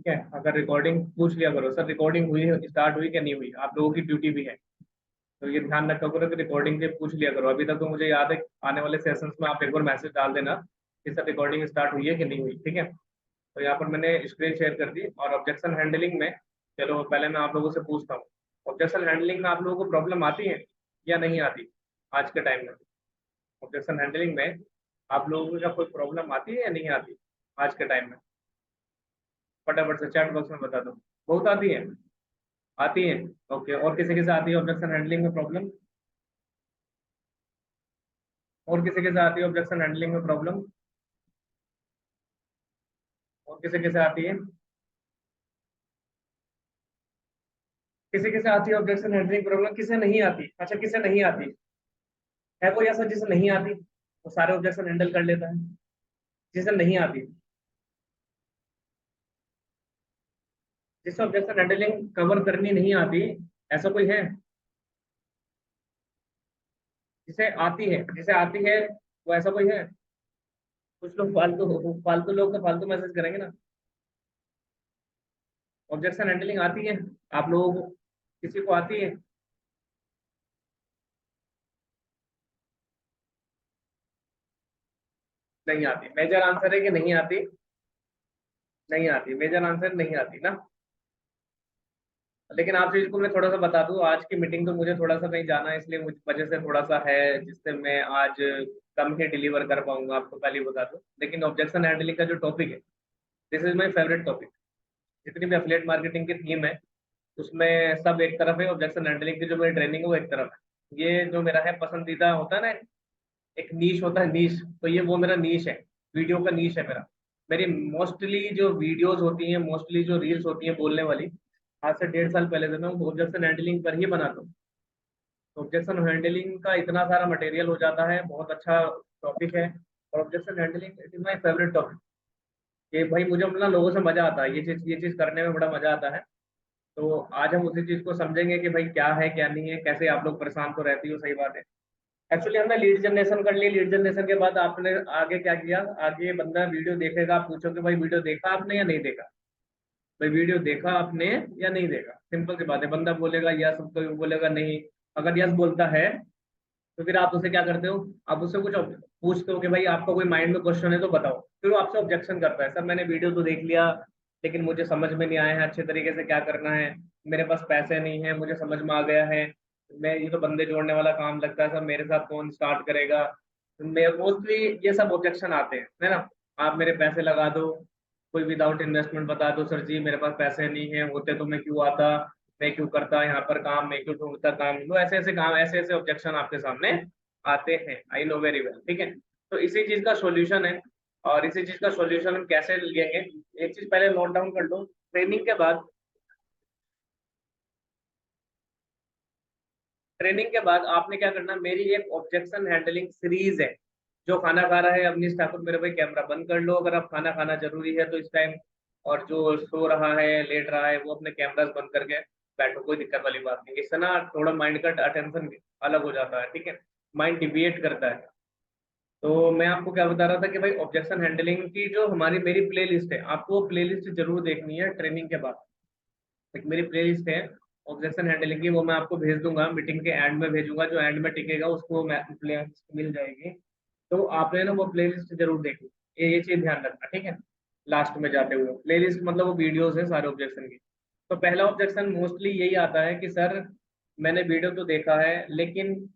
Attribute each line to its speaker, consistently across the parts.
Speaker 1: है, अगर रिकॉर्डिंग पूछ लिया करो, सर रिकॉर्डिंग हुई स्टार्ट हुई कि नहीं हुई, आप लोगों की ड्यूटी भी है। तो ये ध्यान रखा करो कि रिकॉर्डिंग के पूछ लिया करो। अभी तक तो मुझे याद है आने वाले सेशंस में आप एक बार मैसेज डाल देना कि सर रिकॉर्डिंग स्टार्ट हुई है कि नहीं हुई, ठीक है। तो यहाँ पर मैंने स्क्रीन शेयर कर दी। और ऑब्जेक्शन हैंडलिंग में, चलो पहले मैं आप लोगों से पूछता हूँ, ऑब्जेक्शन हैंडलिंग में आप लोगों को प्रॉब्लम आती है या नहीं आती आज के टाइम में? ऑब्जेक्शन हैंडलिंग में आप लोगों को क्या कोई प्रॉब्लम आती है या नहीं आती आज के टाइम में? फटाफट से चैट बॉक्स में बता दो। बहुत आती है? आती है, ओके। और किसी के साथ आती है ऑब्जेक्शन हैंडलिंग में प्रॉब्लम? और किसी के साथ आती है ऑब्जेक्शन हैंडलिंग में प्रॉब्लम? और किसी के साथ आती है? किसी के साथ आती है ऑब्जेक्शन हैंडलिंग प्रॉब्लम? किसे नहीं आती? अच्छा, किसे नहीं आती है? कोई ऐसा जिसे नहीं आती वो सारे ऑब्जेक्शन हैंडल कर लेता है? जिसे नहीं आती, जिसे ऑब्जेक्शन हैंडलिंग कवर करनी नहीं आती, ऐसा कोई है? जिसे आती है, जिसे आती है, वो ऐसा कोई है? कुछ लोग फालतू, फालतू लोग तो फालतू मैसेज करेंगे ना। ऑब्जेक्शन हैंडलिंग आती है आप लोगों को? किसी को आती है? नहीं आती। मेजर आंसर है कि नहीं आती? नहीं आती, मेजर आंसर नहीं आती ना। लेकिन आप चीज को मैं थोड़ा सा बता दूं, आज की मीटिंग तो मुझे थोड़ा सा कहीं जाना है, इसलिए मुझ वजह से थोड़ा सा है जिससे मैं आज कम ही डिलीवर कर पाऊंगा, आपको पहले ही बता दूं। लेकिन ऑब्जेक्शन हैंडलिंग का जो टॉपिक है, this is my favourite topic. जितनी भी एफिलिएट मार्केटिंग की थीम है उसमें सब एक तरफ है, ऑब्जेक्शन हैंडलिंग की जो मेरी ट्रेनिंग है वो एक तरफ है। ये जो मेरा है पसंदीदा होता है ना, एक नीश होता है, नीश, तो ये वो मेरा नीश है, वीडियो का नीश है मेरा। मेरी मोस्टली जो वीडियोस होती हैं, मोस्टली जो रील्स होती हैं बोलने वाली, आज से 1.5 साल पहले से मैं ऑब्जेक्शन हैंडलिंग पर ही बनाता हूँ। तो ऑब्जेक्शन हैंडलिंग का इतना सारा मटेरियल हो जाता है, बहुत अच्छा टॉपिक है। और objection handling it is my favourite topic. कि भाई मुझे ना लोगों से मजा आता है, ये चीज करने में बड़ा मजा आता है। तो आज हम उसी चीज को समझेंगे कि भाई क्या है क्या नहीं है, कैसे आप लोग परेशान तो रहती हो, सही बात है। एक्चुअली हमने लीड जनरेशन कर ली, लीड जनरेशन के बाद आपने आगे क्या किया, आगे बंदा वीडियो देखेगा, आप पूछोगे भाई वीडियो देखा आपने या नहीं देखा? भाई वीडियो देखा आपने या नहीं देखा, सिंपल सी बात है। बंदा बोलेगा यस, कोई बोलेगा नहीं। अगर यस बोलता है तो फिर आप उसे क्या करते हो, आप उससे कुछ पूछते हो कि भाई आपका कोई माइंड में क्वेश्चन है तो बताओ। फिर वो आपसे ऑब्जेक्शन करता है, सर मैंने वीडियो तो देख लिया लेकिन मुझे समझ में नहीं आया है अच्छे तरीके से क्या करना है, मेरे पास पैसे नहीं है, मुझे समझ में आ गया है, मैं ये तो बंदे जोड़ने वाला काम लगता है, सर मेरे साथ कौन स्टार्ट करेगा। मैं मोस्टली ये सब ऑब्जेक्शन आते हैं, है ना। आप मेरे पैसे लगा दो, कोई विदाउट इन्वेस्टमेंट बता दो, सर जी मेरे पास पैसे नहीं है, होते तो मैं क्यों आता, मैं क्यों करता यहाँ पर काम, मैं क्यों ढूंढता काम, लो ऐसे ऐसे काम, ऐसे ऐसे ऑब्जेक्शन आपके सामने आते हैं, आई नो वेरी वेल, ठीक है। तो इसी चीज का सॉल्यूशन है। और इसी चीज का सॉल्यूशन हम कैसे लेंगे, एक चीज पहले नोट डाउन कर लो। ट्रेनिंग के बाद, ट्रेनिंग के बाद आपने क्या करना, मेरी एक ऑब्जेक्शन हैंडलिंग सीरीज है। जो खाना खा रहा है अवनीश ठाकुर, मेरे भाई कैमरा बंद कर लो अगर आप खाना खाना जरूरी है तो इस टाइम। और जो सो रहा है लेट रहा है वो अपने कैमरास बंद करके बैठो, कोई दिक्कत वाली बात नहीं। इससे ना थोड़ा माइंड का अटेंशन अलग हो जाता है, ठीक है, माइंड डिविएट करता है। तो मैं आपको क्या बता रहा था कि भाई ऑब्जेक्शन हैंडलिंग की जो हमारी मेरी प्ले लिस्ट है, आपको वो प्ले लिस्ट जरूर देखनी है ट्रेनिंग के बाद। एक मेरी प्ले लिस्ट है ऑब्जेक्शन हैंडलिंग की, वो मैं आपको भेज दूंगा, मीटिंग के एंड में भेजूंगा, जो एंड में टिकेगा उसको प्ले लिस्ट मिल जाएगी। तो आपने ना वो प्ले लिस्ट जरूर देखनी, ये चीज ध्यान रखना, ठीक है। लास्ट में जाते हुए प्ले लिस्ट मतलब वो वीडियोस है सारे ऑब्जेक्शन की। तो पहला ऑब्जेक्शन मोस्टली यही आता है कि सर मैंने वीडियो तो देखा है लेकिन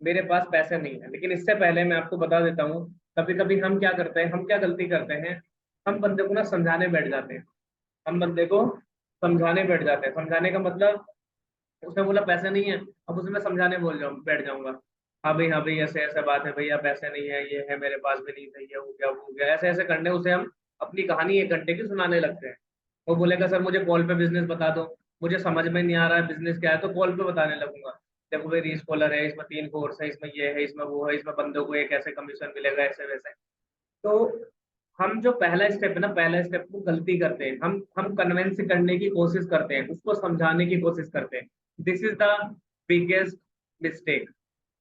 Speaker 1: मेरे पास पैसे नहीं है। लेकिन इससे पहले मैं आपको बता देता हूँ, कभी कभी हम क्या करते हैं, हम क्या गलती करते हैं, हम बंदे को ना समझाने बैठ जाते हैं। हम बंदे को समझाने बैठ जाते हैं, समझाने का मतलब, उसने बोला पैसे नहीं है, अब उसे मैं समझाने बोल जाऊँ बैठ जाऊंगा। हाँ भाई ऐसे ऐसे बात है भैया, पैसे नहीं है, ये है, मेरे पास भी नहीं था, ये हो गया वो हो गया, ऐसे ऐसे करने उसे हम अपनी कहानी 1 घंटे की सुनाने लगते हैं। वो बोलेगा सर मुझे कॉल पे बिजनेस बता दो, मुझे समझ में नहीं आ रहा है बिजनेस क्या है, तो कॉल पे बताने लगूंगा। देखो भाई रीच कॉलर है, इसमें 3 कोर्स है, इसमें ये है, इसमें वो है, इसमें बंदों को एक ऐसे कमीशन मिलेगा, ऐसे वैसे। तो हम जो पहला स्टेप है ना, पहला स्टेप को गलती करते हैं, हम कन्विंस करने की कोशिश करते हैं, उसको समझाने की कोशिश करते हैं। This is the biggest mistake.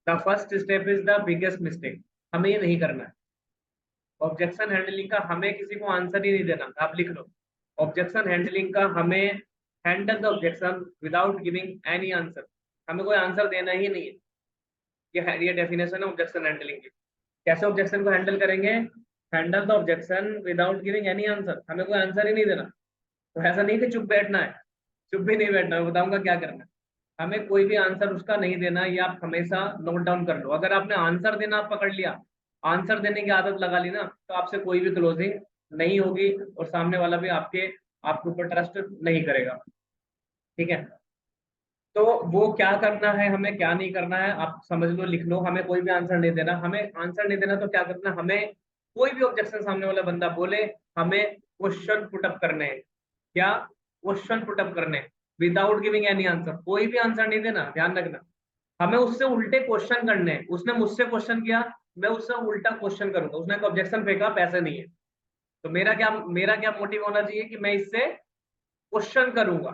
Speaker 1: The first step is the biggest mistake. हमें ये नहीं करना है। ऑब्जेक्शन हैंडलिंग का हमें किसी को आंसर ही नहीं देना, आप लिख लो। ऑब्जेक्शन हैंडलिंग का हमें handle the objection without giving any answer, हमें कोई आंसर देना ही नहीं है। ये डेफिनेशन है ऑब्जेक्शन हैंडलिंग की। कैसे ऑब्जेक्शन को हैंडल करेंगे? Handle the objection without giving any answer, हमें कोई आंसर ही नहीं देना। तो ऐसा नहीं कि चुप बैठना है, चुप भी नहीं बैठना है, बताऊंगा क्या करना है। हमें कोई भी आंसर उसका नहीं देना, ये आप हमेशा नोट डाउन कर लो। अगर आपने आंसर देना आप पकड़ लिया, आंसर देने की आदत लगा ली ना, तो आपसे कोई भी क्लोजिंग नहीं होगी और सामने वाला भी आपके ऊपर ट्रस्ट नहीं करेगा। ठीक है, तो वो क्या करना है, हमें क्या नहीं करना है, आप समझ लो, लिख लो। हमें कोई भी आंसर नहीं देना, हमें आंसर नहीं देना तो क्या करना, हमें कोई भी ऑब्जेक्शन सामने वाला बंदा बोले, हमें क्वेश्चन पुटअप करने हैं। क्या? क्वेश्चन पुटअप करने, विदाउट गिविंग एनी आंसर। कोई भी आंसर नहीं देना, ध्यान रखना। हमें उससे उल्टे क्वेश्चन करने हैं। उसने मुझसे क्वेश्चन किया, मैं उससे उल्टा क्वेश्चन करूंगा। उसने एक ऑब्जेक्शन फेंका, पैसे नहीं है, तो मेरा क्या मोटिव होना चाहिए कि मैं इससे क्वेश्चन करूंगा।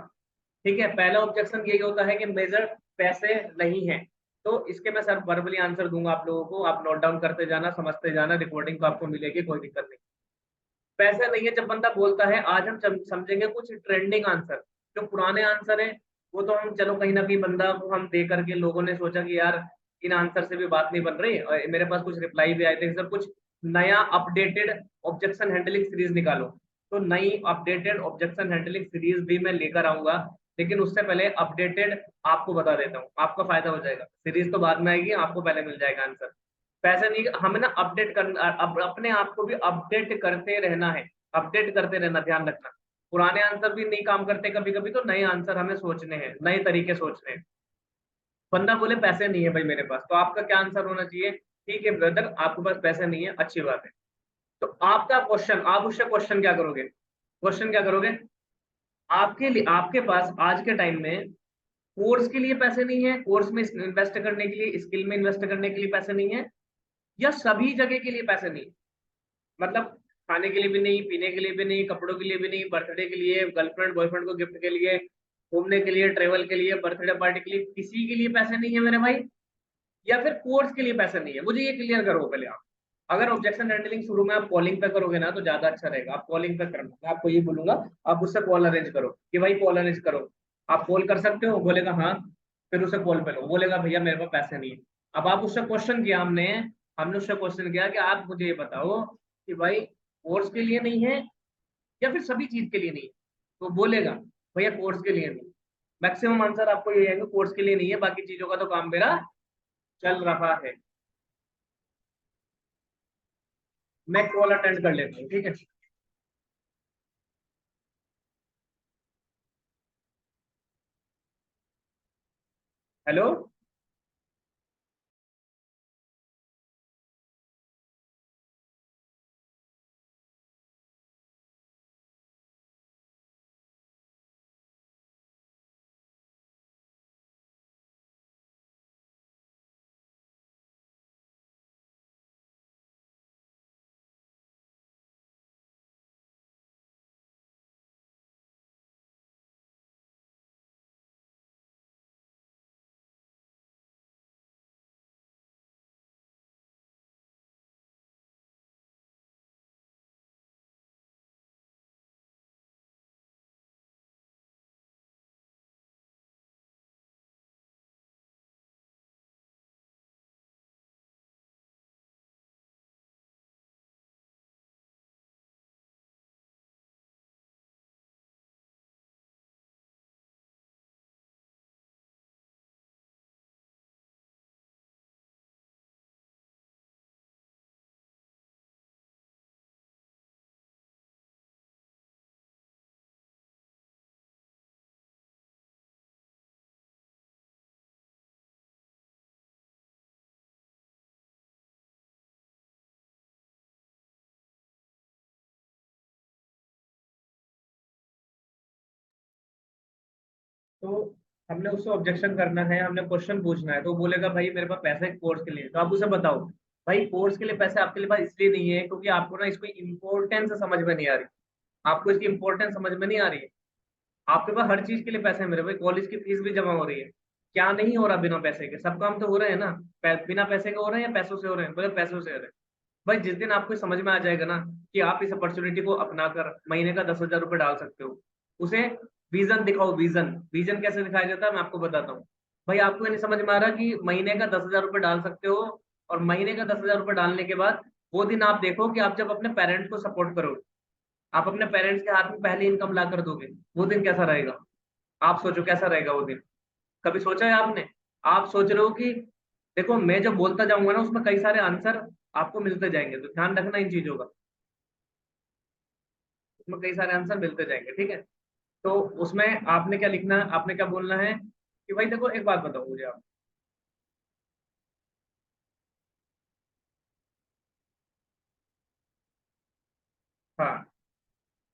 Speaker 1: ठीक है, पहला ऑब्जेक्शन यही होता है कि मेजर पैसे नहीं है। तो इसके मैं सर वर्बली आंसर दूंगा आप लोगों को, आप नोट डाउन करते जाना, समझते जाना, रिकॉर्डिंग तो आपको मिलेगी, कोई दिक्कत नहीं। पैसे नहीं है जब बंदा बोलता है, आज हम समझेंगे कुछ ट्रेंडिंग आंसर। जो पुराने आंसर है वो तो हम चलो कहीं ना कहीं बंदा को हम दे करके लोगों ने सोचा कि यार इन आंसर से भी बात नहीं बन रही, और मेरे पास कुछ रिप्लाई भी आए थे सर कुछ नया अपडेटेड ऑब्जेक्शन हैंडलिंग सीरीज निकालो। तो नई अपडेटेड ऑब्जेक्शन हैंडलिंग सीरीज भी मैं लेकर आऊंगा, लेकिन उससे पहले अपडेटेड आपको बता देता हूँ, आपका फायदा हो जाएगा। सीरीज तो बाद में आएगी, आपको पहले मिल जाएगा आंसर। पैसे नहीं, हमें ना अपडेट करना, अपने आप को भी अपडेट करते रहना है, अपडेट करते रहना, ध्यान रखना। पुराने आंसर भी नहीं काम करते, कभी कभी तो नए आंसर हमें सोचने हैं, नए तरीके सोचने हैं। बंदा बोले पैसे नहीं है भाई मेरे पास, तो आपका क्या आंसर होना चाहिए? ठीक है ब्रदर, आपके पास पैसे नहीं है, अच्छी बात है। तो आपका क्वेश्चन, आप उससे क्वेश्चन क्या करोगे? क्वेश्चन क्या करोगे? आपके लिए, आपके पास आज के टाइम में कोर्स के लिए पैसे नहीं है, कोर्स में इन्वेस्ट करने के लिए, स्किल में इन्वेस्ट करने के लिए पैसे नहीं है, या सभी जगह के लिए पैसे नहीं है? मतलब खाने के लिए भी नहीं, पीने के लिए भी नहीं, कपड़ों के लिए भी नहीं, बर्थडे के लिए, गर्लफ्रेंड बॉयफ्रेंड को गिफ्ट के लिए, घूमने के लिए, ट्रेवल के लिए, बर्थडे पार्टी के लिए, किसी के लिए पैसे नहीं है मेरे भाई? या फिर कोर्स के लिए पैसे नहीं है? मुझे ये क्लियर करो पहले आप। अगर ऑब्जेक्शन हैंडलिंग शुरू में आप कॉलिंग पे करोगे ना तो ज्यादा अच्छा रहेगा। आप कॉलिंग पे करना, मैं आपको ये बोलूंगा, आप उससे कॉल अरेंज करो कि भाई कॉल अरेंज करो। आप कॉल कर सकते हो, बोलेगा हाँ, फिर उसे कॉल पे लो, बोलेगा भैया मेरे पास पैसे नहीं है। अब आप उससे क्वेश्चन किया, हमने हमने उससे क्वेश्चन किया कि आप मुझे ये बताओ कि भाई कोर्स के लिए नहीं है या फिर सभी चीज के लिए नहीं है? तो बोलेगा भैया कोर्स के लिए नहीं। मैक्सिमम आंसर आपको ये आएगा कोर्स के लिए नहीं है, बाकी चीजों का तो काम मेरा चल रहा है। मैं कॉल अटेंड कर लेता हूँ, ठीक है। हेलो। तो हमने उससे ऑब्जेक्शन करना है, हमने क्वेश्चन पूछना है, तो वो बोलेगा भाई मेरे पास पैसे कोर्स के लिए। तो आप उसे बताओ भाई कोर्स के लिए पैसे आपके लिए पास इसलिए नहीं है क्योंकि आपको ना इसकी इंपॉर्टेंस समझ में नहीं आ रही। आपको इसकी इंपॉर्टेंस समझ में नहीं आ रही है। आपके पास हर चीज के लिए पैसे हैं मेरे भाई, कॉलेज की फीस भी जमा हो रही है। क्या नहीं हो रहा बिना पैसे के? सब काम तो हो रहे हैं ना। बिना पैसे के हो रहे हैं या पैसों से हो रहे हैं? बोले पैसों से हो रहे हैं। भाई जिस दिन आपको समझ में आ जाएगा ना कि आप इस अपॉर्चुनिटी को अपनाकर महीने का 10,000 रुपये डाल सकते हो, उसे विजन दिखाओ। विजन विजन कैसे दिखाया जाता है मैं आपको बताता हूँ। भाई आपको ये नहीं समझ में आ रहा कि महीने का 10,000 रुपये डाल सकते हो, और महीने का 10,000 रुपये डालने के बाद वो दिन आप देखो कि आप जब अपने पेरेंट्स को सपोर्ट करोगे, आप अपने पेरेंट्स के हाथ में पहली इनकम ला कर दोगे, वो दिन कैसा रहेगा? आप सोचो कैसा रहेगा वो दिन। कभी सोचा है आपने? आप सोच रहे हो कि देखो मैं जब बोलता जाऊंगा ना उसमें कई सारे आंसर आपको मिलते जाएंगे, तो ध्यान रखना इन चीजों का। उसमें कई सारे आंसर मिलते जाएंगे, ठीक है? तो उसमें आपने क्या लिखना है, आपने क्या बोलना है कि भाई देखो एक बात बताओ मुझे आप। हाँ,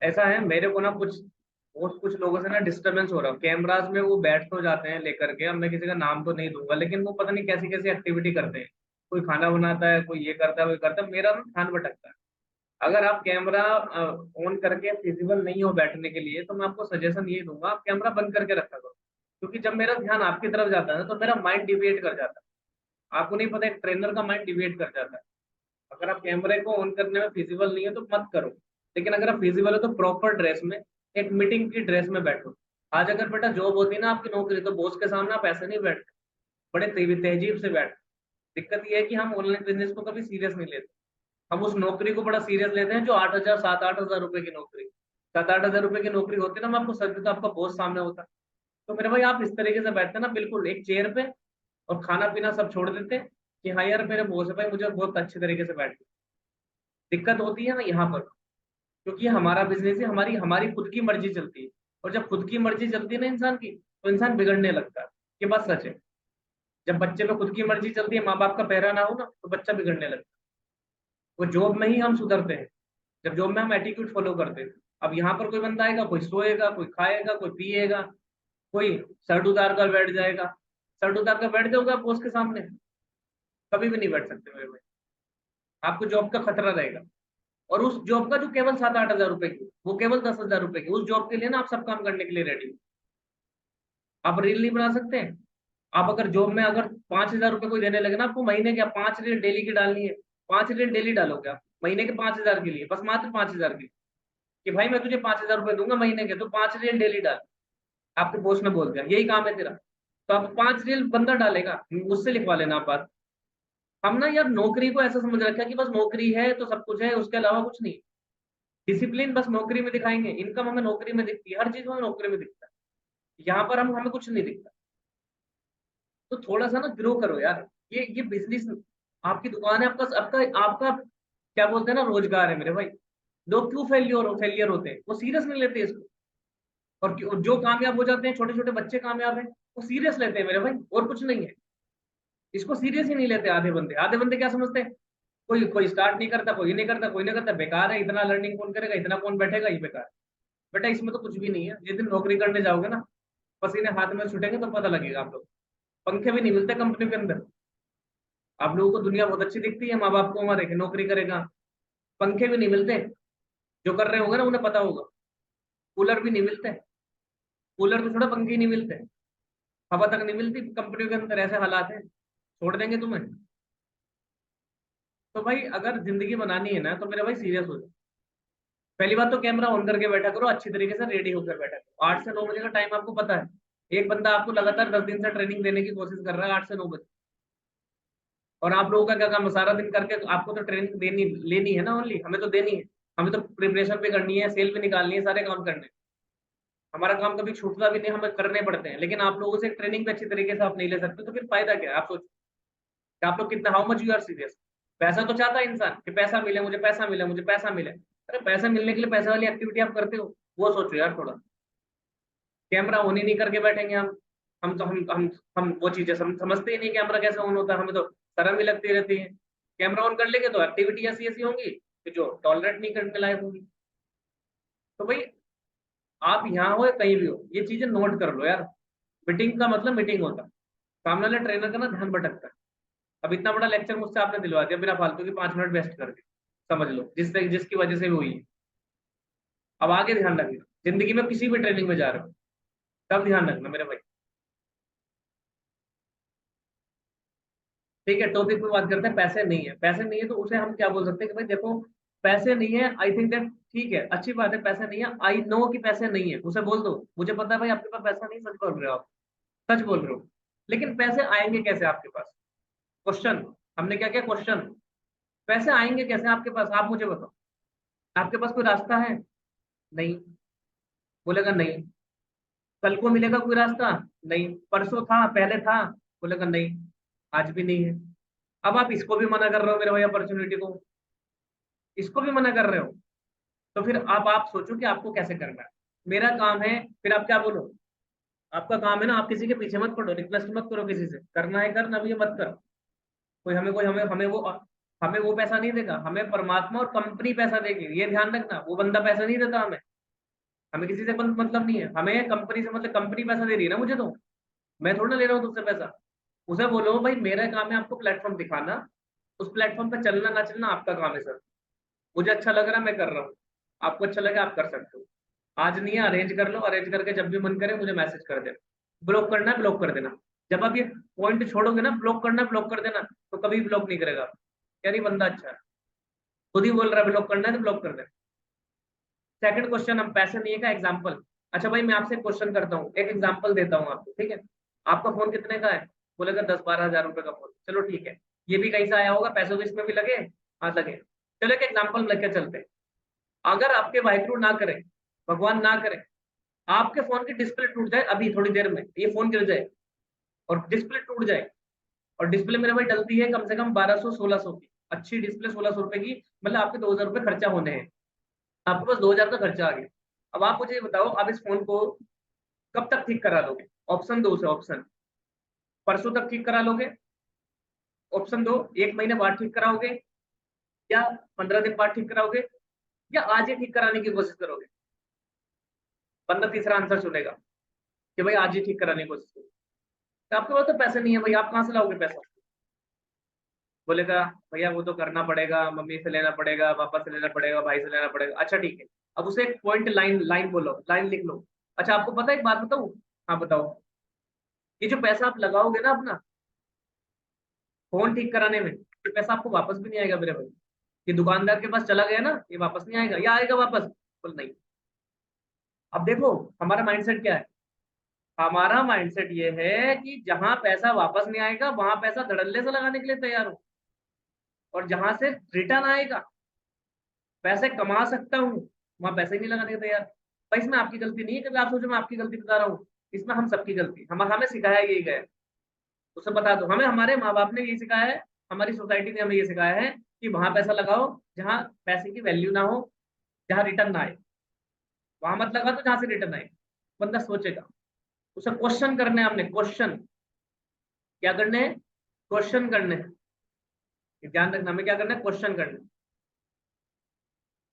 Speaker 1: ऐसा है मेरे को ना कुछ लोगों से ना डिस्टरबेंस हो रहा है कैमराज में। वो बैठ तो जाते हैं लेकर के, अब मैं किसी का नाम तो नहीं दूंगा, लेकिन वो पता नहीं कैसी कैसी एक्टिविटी करते हैं। कोई खाना बनाता है, कोई ये करता है, कोई करता है, मेरा ना ध्यान भटकता है। अगर आप कैमरा ऑन करके फिजिबल नहीं हो बैठने के लिए, तो मैं आपको सजेशन ये दूंगा आप कैमरा बंद करके रखा करो। क्योंकि जब मेरा ध्यान आपकी तरफ जाता है ना, तो मेरा माइंड डिविएट कर जाता है। आपको नहीं पता, एक ट्रेनर का माइंड डिविएट कर जाता है। अगर आप कैमरे को ऑन करने में फिजिबल नहीं है तो मत करो। लेकिन अगर आप फिजिबल हो तो प्रॉपर ड्रेस में, एक मीटिंग की ड्रेस में बैठो। आज अगर बेटा जॉब होती ना आपकी नौकरी, तो बॉस के सामने आप ऐसे नहीं बैठते, बड़े तहजीब से बैठते। दिक्कत ये है कि हम ऑनलाइन बिजनेस को कभी सीरियस नहीं लेते। हम उस नौकरी को बड़ा सीरियस लेते हैं जो 8,000 7-8 हज़ार रुपए की नौकरी, 7-8 हज़ार रुपए की नौकरी होती है ना, मैं आपको सच तो आपका बॉस सामने होता। तो मेरे भाई आप इस तरीके से बैठते ना बिल्कुल एक चेयर पे, और खाना पीना सब छोड़ देते कि हाँ यार मेरे बॉस है भाई, मुझे बहुत अच्छे तरीके से बैठ। दिक्कत होती है ना यहाँ पर, क्योंकि हमारा बिजनेस है, हमारी हमारी खुद की मर्जी चलती है। और जब खुद की मर्जी चलती है ना इंसान की, तो इंसान बिगड़ने लगता है। ये बात सच है। जब बच्चे पे खुद की मर्जी चलती है, माँ बाप का पहरा ना हो ना, तो बच्चा बिगड़ने लगता है। वो जॉब में ही हम सुधरते हैं, जब जॉब में हम एटीट्यूड फॉलो करते हैं। अब यहाँ पर कोई बंदा आएगा, कोई सोएगा, कोई खाएगा, कोई पिएगा, कोई शर्ट उतार कर बैठ जाएगा। शर्ट उतार कर बैठ जाओगे आप बॉस के सामने, कभी भी नहीं बैठ सकते मेरे भाई। आपको जॉब का खतरा रहेगा। और उस जॉब का जो केवल 7-8 हज़ार रुपए की, वो केवल 10,000 रुपए की, उस जॉब के लिए ना आप सब काम करने के लिए रेडी हो। आप रील नहीं बना सकते? आप अगर जॉब में अगर 5,000 रुपये कोई देने लगे ना आपको महीने के, 5 रील डेली की डालनी है, 5 रील डेली डालोगे आप महीने के 5,000 के लिए, बस मात्र 5,000 के लिए, कि भाई मैं तुझे 5,000 रुपये दूंगा महीने के, तो 5 रील डेली डाल। आपके बॉस ने बोल दिया यही काम है तेरा, तो आप 5 रील बंदा डालेगा, मुझसे लिखवा लेना आप बात। हम ना यार नौकरी को ऐसा समझ रखा है कि बस नौकरी है तो सब कुछ है, उसके अलावा कुछ नहीं। डिसिप्लिन बस नौकरी में दिखाएंगे, इनकम हमें नौकरी में दिखती है, हर चीज हमें नौकरी में दिखता है। यहाँ पर हम हमें कुछ नहीं दिखता। तो थोड़ा सा ना ग्रो करो यार। ये बिजनेस आपकी दुकान है, आपका आपका आपका क्या बोलते हैं ना, रोजगार है मेरे भाई। लोग क्यों फेलियर होते हैं? वो सीरियस नहीं लेते इसको। और जो कामयाब हो जाते हैं, छोटे छोटे बच्चे कामयाब हैं, वो सीरियस लेते हैं मेरे भाई, और कुछ नहीं है। इसको सीरियस ही नहीं लेते आधे बंदे क्या समझते हैं, कोई कोई स्टार्ट नहीं करता, कोई नहीं करता, कोई नहीं करता, बेकार है, इतना लर्निंग कौन करेगा, इतना कौन बैठेगा, ये बेकार है। बेटा इसमें तो कुछ भी नहीं है। जिस दिन नौकरी करने जाओगे ना, पसीने हाथ में छूटेंगे तो पता लगेगा आप लोग। पंखे भी नहीं मिलते कंपनी के अंदर। आप लोगों को दुनिया बहुत अच्छी दिखती है, माँ बाप को हमारे कि नौकरी करेगा, पंखे भी नहीं मिलते। जो कर रहे होंगे ना उन्हें पता होगा। कूलर भी नहीं मिलते, कूलर भी थोड़ा, पंखे ही नहीं मिलते, हवा तक नहीं मिलती कंपनी के अंदर। ऐसे हालात हैं, छोड़ देंगे तुम्हें। तो भाई अगर जिंदगी बनानी है ना, तो मेरे भाई सीरियस हो जाओ। पहली बात तो कैमरा ऑन करके बैठा करो, अच्छी तरीके से रेडी होकर बैठा करो। 8 से 9 बजे का टाइम आपको पता है। एक बंदा आपको लगातार 10 दिन से ट्रेनिंग देने की कोशिश कर रहा है 8 से 9 बजे। और आप लोगों का क्या काम है? सारा दिन करके आपको तो ट्रेनिंग देनी लेनी है ना, ओनली हमें तो देनी है। हमें तो प्रिपरेशन भी करनी है, सेल भी निकालनी है, सारे काम करने हैं। हमारा काम कभी छूटता भी नहीं, हमें करने पड़ते हैं। लेकिन आप लोगों से ट्रेनिंग भी अच्छी तरीके से आप नहीं ले सकते, तो फिर फायदा क्या है? आप सोचो कि आप लोग कितना, how much you are serious. पैसा तो चाहता है इंसान कि पैसा मिले मुझे, पैसा मिले मुझे, पैसा मिले। अरे पैसा मिलने के लिए पैसा वाली एक्टिविटी आप करते हो, वो सोचो यार थोड़ा। कैमरा ऑन ही नहीं करके बैठेंगे हम तो हम वो चीजें समझते ही नहीं कैमरा कैसे ऑन होता है, हमें तो शर्म ही लगती रहती है। कैमरा ऑन कर लेंगे तो एक्टिविटी ऐसी ऐसी होंगी कि जो टॉलरेट नहीं करने लायक होगी। तो भाई आप यहाँ हो या कहीं भी हो, ये चीजें नोट कर लो यार। मीटिंग का मतलब मीटिंग होता है। सामने वाले ट्रेनर का ना ध्यान भटकता है। अब इतना बड़ा लेक्चर मुझसे आपने दिलवा दिया बिना फालतू की, 5 मिनट वेस्ट करके, समझ लो जिसकी वजह से भी हुई है। अब आगे ध्यान रखना, जिंदगी में किसी भी ट्रेनिंग में जा रहे हो, तब ध्यान रखना मेरे भाई। ठीक है, टॉपिक पे बात करते हैं। पैसे नहीं है, पैसे नहीं है तो उसे हम क्या बोल सकते हैं कि भाई देखो पैसे नहीं है, आई थिंक दैट ठीक है, अच्छी बात है, पैसे नहीं है, आई नो कि पैसे नहीं है, उसे बोल दो मुझे पता है भाई आपके पास पैसा नहीं, सच बोल रहे हो आप, सच बोल रहे हो। लेकिन पैसे आएंगे कैसे आपके पास? क्वेश्चन, हमने क्या किया, क्वेश्चन। पैसे आएंगे कैसे आपके पास, आप मुझे बताओ। आपके पास कोई रास्ता है? नहीं। बोलेगा नहीं। कल को मिलेगा कोई रास्ता? नहीं। परसों था, पहले था? बोलेगा नहीं, आज भी नहीं है। अब आप इसको भी मना कर रहे हो मेरे भाई, अपॉर्चुनिटी को, इसको भी मना कर रहे हो। तो फिर आप सोचो कि आपको कैसे करना है। मेरा काम है, फिर आप क्या बोलो, आपका काम है ना, आप किसी के पीछे मत पड़ो, रिक्वेस्ट मत करो किसी से, करना है कर, ना भी मत कर। कोई हमें हमें वो पैसा नहीं देगा, हमें परमात्मा और कंपनी पैसा देगी, ये ध्यान रखना, वो बंदा पैसा नहीं देता हमें। हमें किसी से मतलब नहीं है, हमें कंपनी से मतलब, कंपनी पैसा दे रही है ना मुझे, तो मैं थोड़ा ना ले रहा हूँ तुझसे पैसा। उसे बोलो भाई मेरा काम है आपको प्लेटफॉर्म दिखाना, उस प्लेटफॉर्म पे चलना ना चलना आपका काम है सर। मुझे अच्छा लग रहा है मैं कर रहा हूँ, आपको अच्छा लगे आप कर सकते हो। आज नहीं है, अरेंज कर लो, अरेंज करके जब भी मन करे मुझे मैसेज कर देना। ब्लॉक करना है ब्लॉक कर देना। जब आप ये पॉइंट छोड़ोगे ना, ब्लॉक करना है ब्लॉक कर देना, तो कभी ब्लॉक नहीं करेगा। यानी बंदा अच्छा है, खुद ही बोल रहा है ब्लॉक करना है तो ब्लॉक कर देना। सेकंड क्वेश्चन, हम पैसे नहीं है का एग्जाम्पल। अच्छा भाई मैं आपसे क्वेश्चन करता हूँ, एक एग्जाम्पल देता हूँ आपको, ठीक है। आपका फोन कितने का है? बोलेगा 10-12 हजार रुपए का फोन, चलो ठीक है। ये भी कहीं से आया होगा, पैसे भी इसमें भी लगे, हाँ लगे। चलो एक एग्जाम्पल लेके चलते हैं। अगर आपके वाहिगुरु ना करे, भगवान ना करे, आपके फोन की डिस्प्ले टूट जाए अभी थोड़ी देर में, ये फोन गिर जाए और डिस्प्ले टूट जाए, और डिस्प्ले मेरे भाई डलती है कम से कम 1200-1600 की, अच्छी डिस्प्ले 1600 रुपए की, मतलब आपके 2000 रुपए खर्चा होने हैं, आपके पास 2000 का खर्चा आ गया। अब आप मुझे ये बताओ, आप इस फोन को कब तक ठीक करा लोगे? ऑप्शन दो उसे, ऑप्शन, परसों तक ठीक करा लोगे? ऑप्शन दो, 1 महीने बाद ठीक कराओगे, या 15 दिन बाद ठीक कराओगे, या आज ही ठीक कराने की कोशिश करोगे? बंदा तीसरा आंसर चुनेगा कि भाई आज ही ठीक कराने की कोशिश करो। तो आपके पास तो पैसे नहीं है भाई, आप कहाँ से लाओगे पैसा? बोलेगा भैया वो तो करना पड़ेगा, मम्मी से लेना पड़ेगा, पापा से लेना पड़ेगा, भाई से लेना पड़ेगा। अच्छा ठीक है, अब उसे एक पॉइंट लाइन लाइन बोलो, लाइन लिख लो। अच्छा आपको पता है, एक बात बताऊं? हाँ बताओ। ये जो पैसा आप लगाओगे ना अपना फोन ठीक कराने में, ये पैसा आपको वापस भी नहीं आएगा मेरे भाई। ये दुकानदार के पास चला गया ना, ये वापस नहीं आएगा, या आएगा वापस? बोल नहीं। अब देखो हमारा माइंडसेट क्या है, हमारा माइंडसेट ये है कि जहां पैसा वापस नहीं आएगा वहां पैसा धड़ल्ले से लगाने के लिए तैयार हो, और जहां से रिटर्न आएगा, पैसे कमा सकता हूँ, वहां पैसे ही नहीं लगाने के तैयार। भाई इसमें आपकी गलती नहीं है, कभी आप सोचो मैं आपकी गलती बता रहा हूँ, इसमें हम सबकी गलती, हम हमें सिखाया यही गया है। उसे बता दो, हमें हमारे माँ बाप ने यही सिखाया है, हमारी सोसाइटी ने हमें ये सिखाया है कि वहां पैसा लगाओ जहाँ पैसे की वैल्यू ना हो, जहाँ रिटर्न ना आए, वहां मत लगा तो जहां से रिटर्न आए। बंदा सोचेगा। उसे क्वेश्चन करने हैं हमने, क्वेश्चन। क्या करने हैं? क्वेश्चन करने हैं। ये ध्यान रखना, हमें क्या करना है, क्वेश्चन करना है।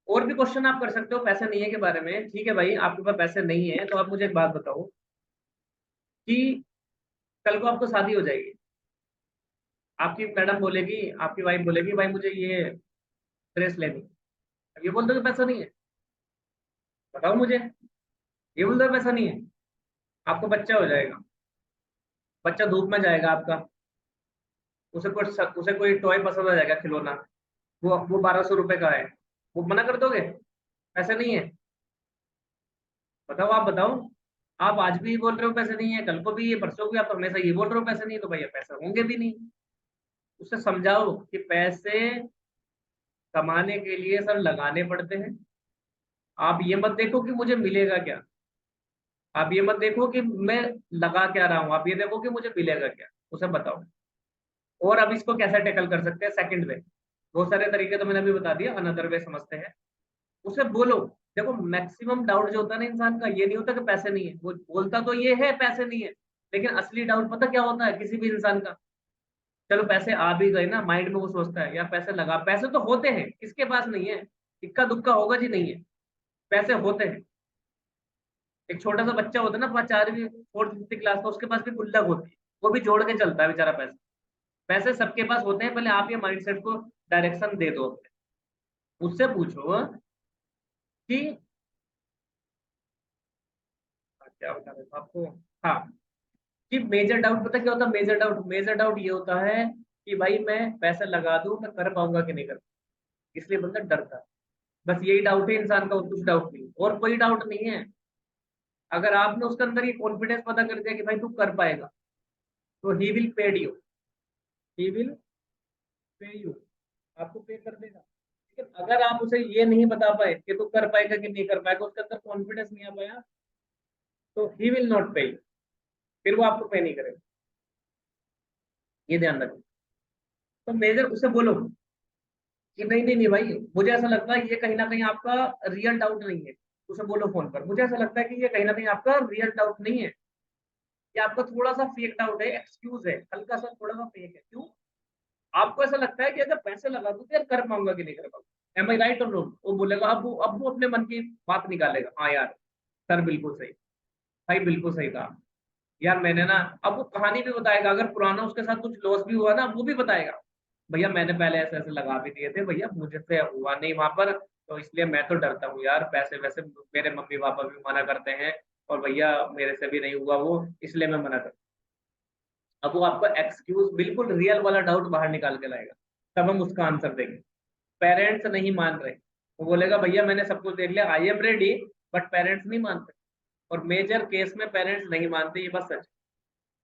Speaker 1: और भी क्वेश्चन आप कर सकते हो पैसे नहीं है के बारे में, ठीक है भाई आपके पास पैसे नहीं है तो आप मुझे एक बात बताओ कि कल को आपको शादी हो जाएगी, आपकी मैडम बोलेगी, आपकी वाइफ बोलेगी भाई मुझे ये ड्रेस लेनी, अब ये बोल दो कि पैसा नहीं है, बताओ मुझे, ये बोल दो पैसा नहीं है, आपको बच्चा हो जाएगा, बच्चा धूप में जाएगा आपका, उसे कोई टॉय पसंद आ जाएगा, खिलौना, वो 1200 रुपए का है, वो मना कर दोगे? पैसे नहीं है? बताओ आप बताओ। आप आज भी बोल रहे हो पैसे नहीं है, कल को भी, ये परसों भी आप हमेशा ये बोल रहे हो पैसे नहीं है, तो भैया पैसे होंगे भी नहीं। उसे समझाओ कि पैसे कमाने के लिए सर लगाने पड़ते हैं। आप ये मत देखो कि मुझे मिलेगा क्या, आप ये मत देखो कि मैं लगा क्या रहा हूँ, आप ये देखो कि मुझे मिलेगा क्या। उसे बताओ। और अब इसको कैसे टैकल कर सकते हैं, सेकंड वे, बहुत सारे तरीके तो मैंने अभी बता दिया, अनदर वे समझते हैं। उसे बोलो, देखो मैक्सिमम डाउट जो होता है ना इंसान का, ये नहीं होता कि पैसे नहीं है, वो बोलता तो ये है पैसे नहीं है, लेकिन असली डाउट पता क्या होता है किसी भी इंसान का? चलो पैसे आ भी गए ना, माइंड में वो सोचता है यार पैसे लगा, पैसे तो होते हैं, किसके पास नहीं है? इक्का दुक्का होगा जी, नहीं है, पैसे होते हैं। एक छोटा सा बच्चा होता है ना, 4वीं 4th 5th क्लास का, उसके पास भी गुल्लक होती है, वो भी जोड़ के चलता है बेचारा। पैसे पैसे सबके पास होते हैं, पहले आप ये माइंडसेट को डायरेक्शन दे दो अपने। उससे पूछो कि क्या बता रहे थे आपको, हाँ, कि मेजर डाउट पता क्या होता है? मेजर डाउट ये होता है कि भाई मैं पैसे लगा दूं, मैं कर पाऊंगा कि नहीं कर पाऊंगा, इसलिए बंदा डरता है। बस यही डाउट है इंसान का, और कुछ डाउट नहीं, और कोई डाउट नहीं है। अगर आपने उसके अंदर ये कॉन्फिडेंस पैदा कर दिया कि भाई तू कर पाएगा, तो he will paid you, he will pay you, आपको पे कर देगा। लेकिन अगर आप उसे ये नहीं बता पाए कि तू कर पाएगा कि नहीं कर पाएगा, उसके अंदर कॉन्फिडेंस नहीं आ पाया, तो ही विल नॉट पे, फिर वो आपको पे नहीं करेगा। ये ध्यान रखना। तो मेजर उसे बोलो कि नहीं नहीं नहीं भाई, मुझे ऐसा लगता है ये कहीं ना कहीं आपका रियल डाउट नहीं है। उसे बोलो फोन पर, मुझे ऐसा लगता है कि ये कहीं ना कहीं आपका रियल डाउट नहीं है, ये आपका थोड़ा सा फेक डाउट है, एक्सक्यूज है, हल्का सा थोड़ा सा फेक है। क्यों? आपको ऐसा लगता है कि अगर पैसे लगा दूं तो यार कर पाऊंगा कि नहीं कर पाऊंगा। एम आई राइट और रॉन्ग? वो बोलेगा, अब वो अपने मन की बात निकालेगा, हाँ यार सर बिल्कुल सही, भाई बिल्कुल सही कहा यार मैंने ना। अब वो कहानी भी बताएगा, अगर पुराना उसके साथ कुछ लॉस भी हुआ ना, वो भी बताएगा, भैया मैंने पहले ऐसे ऐसे लगा भी दिए थे भैया, मुझे से हुआ नहीं वहां पर, तो इसलिए मैं तो डरता हूँ यार, पैसे वैसे मेरे मम्मी पापा भी मना करते हैं, और भैया मेरे से भी नहीं हुआ वो, इसलिए मैं मना करता हूँ। अब वो आपको एक्सक्यूज, बिल्कुल रियल वाला डाउट बाहर निकाल के लाएगा, तब हम उसका आंसर देंगे। पेरेंट्स नहीं मान रहे, वो बोलेगा भैया मैंने सब कुछ देख लिया, I am ready, but parents नहीं मानते। और मेजर केस में पेरेंट्स नहीं मानते, ये बस सच।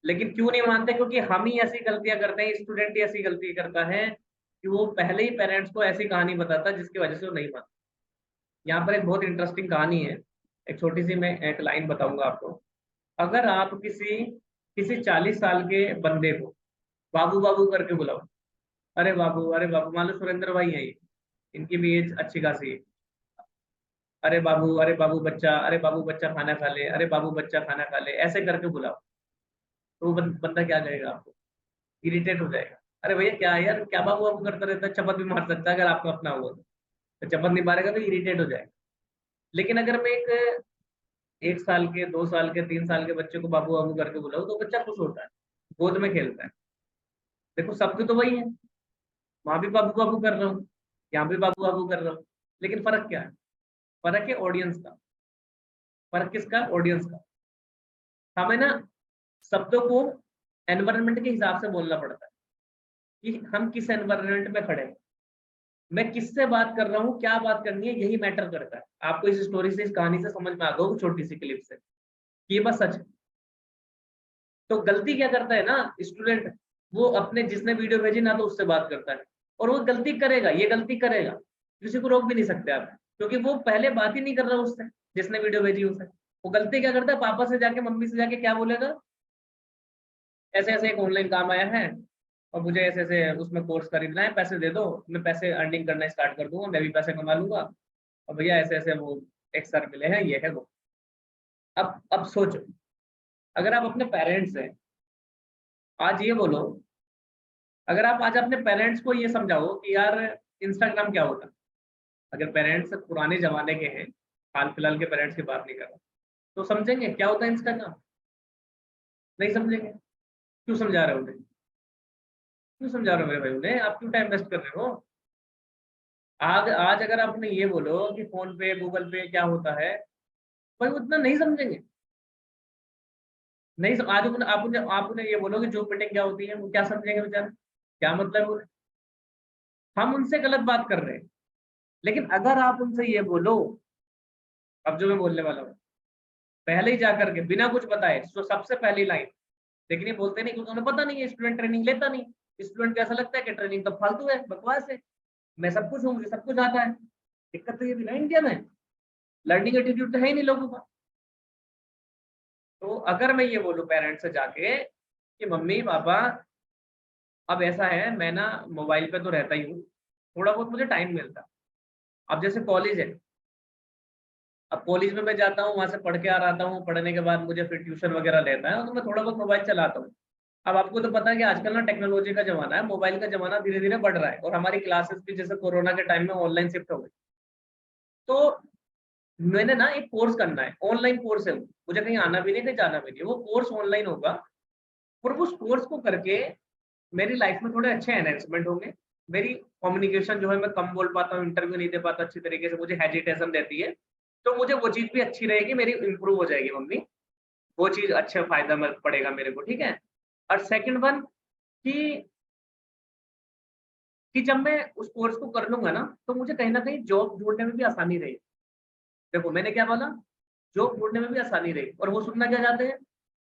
Speaker 1: लेकिन क्यों नहीं मानते? क्योंकि हम ही ऐसी गलतियां करते हैं, स्टूडेंट ही ऐसी गलती करता है कि वो पहले ही पेरेंट्स को ऐसी कहानी बताता है जिसकी वजह से वो नहीं मानता। यहाँ पर एक बहुत इंटरेस्टिंग कहानी है, एक छोटी सी मैं एक लाइन बताऊंगा आपको। अगर आप किसी किसी 40 साल के बंदे को बाबू बाबू करके बुलाओ, अरे बाबू, मान लो सुरेंद्र भाई है ये, इनकी भी एज अच्छी खासी है, अरे बाबू बच्चा, अरे बाबू बच्चा खाना खा ले, अरे बाबू बच्चा खाना खा ले, ऐसे करके बुलाओ, तो वो बंदा क्या करेगा? आपको इरिटेट हो जाएगा। अरे भैया क्या है यार, क्या बाबू बाबू करता रहता है, चपत भी मार सकता है अगर आपको अपना हुआ तो चपत नहीं मारेगा तो इरिटेट हो जाएगा। लेकिन अगर मैं एक साल के, 2 साल के, 3 साल के बच्चे को बाबू बाबू करके बुलाऊं, तो बच्चा खुश होता है, गोद में खेलता है। देखो सबके तो वही है, वहां भी बाबू बाबू कर रहा हूँ, यहाँ भी बाबू बाबू कर रहा हूँ, लेकिन फर्क क्या है? फर्क है ऑडियंस का। फर्क किसका? ऑडियंस का। हमें ना शब्दों को एनवायरनमेंट के हिसाब से बोलना पड़ता है, कि हम किस एनवायरनमेंट में खड़े हैं, मैं किससे बात कर रहा हूँ, क्या बात करनी है, यही मैटर करता है। आपको इस स्टोरी से, इस कहानी से समझ में आ गया छोटी सी क्लिप से, कि ये बस सच है। तो गलती क्या करता है ना स्टूडेंट, वो अपने जिसने वीडियो भेजी ना, तो उससे बात करता है, और वो गलती करेगा, ये गलती करेगा, किसी को रोक भी नहीं सकते आप, क्योंकि वो पहले बात ही नहीं कर रहा उससे, जिसने वीडियो भेजी उसे। वो गलती क्या करता है, पापा से जाके, मम्मी से जाके क्या बोलेगा, ऐसे ऐसे एक ऑनलाइन काम आया है, और मुझे ऐसे ऐसे उसमें कोर्स खरीदना है, पैसे दे दो, मैं पैसे अर्निंग करना स्टार्ट कर दूंगा, मैं भी पैसे कमा लूंगा, और भैया ऐसे ऐसे वो एक सर मिले हैं, ये है वो। अब सोचो, अगर आप अपने पेरेंट्स हैं, आज ये बोलो, अगर आप आज अपने पेरेंट्स को ये समझाओ कि यार इंस्टाग्राम क्या होता है, अगर पेरेंट्स पुराने जमाने के हैं, हाल फिलहाल के पेरेंट्स की बात नहीं कर रहा, तो समझेंगे क्या होता है इंस्टाग्राम? नहीं समझेंगे। क्यों समझा रहे हो उन्हें? क्यों समझा रहे हो मेरे भाई उन्हें? आप क्यों टाइम वेस्ट कर रहे हो? आज आज अगर आप उन्हें ये बोलो कि फोन पे, गूगल पे क्या होता है, भाई वो उतना नहीं समझेंगे। नहीं आज आप उन्हें ये बोलो कि जॉब मीटिंग क्या होती है, वो क्या समझेंगे बेचारे? क्या मतलब उन्हें? हम उनसे गलत बात कर रहे हैं। लेकिन अगर आप उनसे ये बोलो, अब जो मैं बोलने वाला हूँ, पहले ही जाकर के बिना कुछ बताए, तो सबसे पहली लाइन, लेकिन ये बोलते नहीं क्योंकि उन्हें पता नहीं है, स्टूडेंट ट्रेनिंग लेता नहीं। स्टूडेंट को ऐसा लगता है कि ट्रेनिंग तो फालतू है, बकवास है, मैं सब कुछ हूँ, मुझे सब कुछ आता है। दिक्कत तो ये भी ना इंडिया में, लर्निंग एटीट्यूड तो है ही नहीं लोगों का। तो अगर मैं ये बोलूँ पेरेंट्स से जाके कि मम्मी पापा, अब ऐसा है, मैं ना मोबाइल पे तो रहता ही हूँ, थोड़ा बहुत मुझे टाइम मिलता है। अब जैसे कॉलेज है, अब कॉलेज में मैं जाता हूँ, वहां से पढ़ के आ रहा हूँ, पढ़ने के बाद मुझे फिर ट्यूशन वगैरह रहता है, तो मैं थोड़ा बहुत मोबाइल चलाता हूँ। अब आपको तो पता है कि आजकल ना टेक्नोलॉजी का जमाना है, मोबाइल का जमाना धीरे धीरे बढ़ रहा है, और हमारी क्लासेस भी जैसे कोरोना के टाइम में ऑनलाइन शिफ्ट हो गई। तो मैंने ना एक कोर्स करना है, ऑनलाइन कोर्स है वो, मुझे कहीं आना भी नहीं, कहीं जाना भी नहीं, वो कोर्स ऑनलाइन होगा। और उस कोर्स को करके मेरी लाइफ में थोड़े अच्छे एनहेंसमेंट होंगे। मेरी कम्युनिकेशन जो है, मैं कम बोल पाता हूँ, इंटरव्यू नहीं दे पाता अच्छी तरीके से, मुझे हेजिटेशन रहती है, तो मुझे वो चीज़ भी अच्छी रहेगी, मेरी इंप्रूव हो जाएगी मम्मी, वो चीज़ अच्छा फ़ायदा में पड़ेगा मेरे को, ठीक है? और सेकंड वन कि कि जब मैं उस कोर्स को कर लूंगा ना, तो मुझे कहीं ना कहीं जॉब ढूंढने में भी आसानी रहेगी। देखो मैंने क्या बोला, जॉब ढूंढने में भी आसानी रहेगी। और वो सुनना क्या चाहते हैं,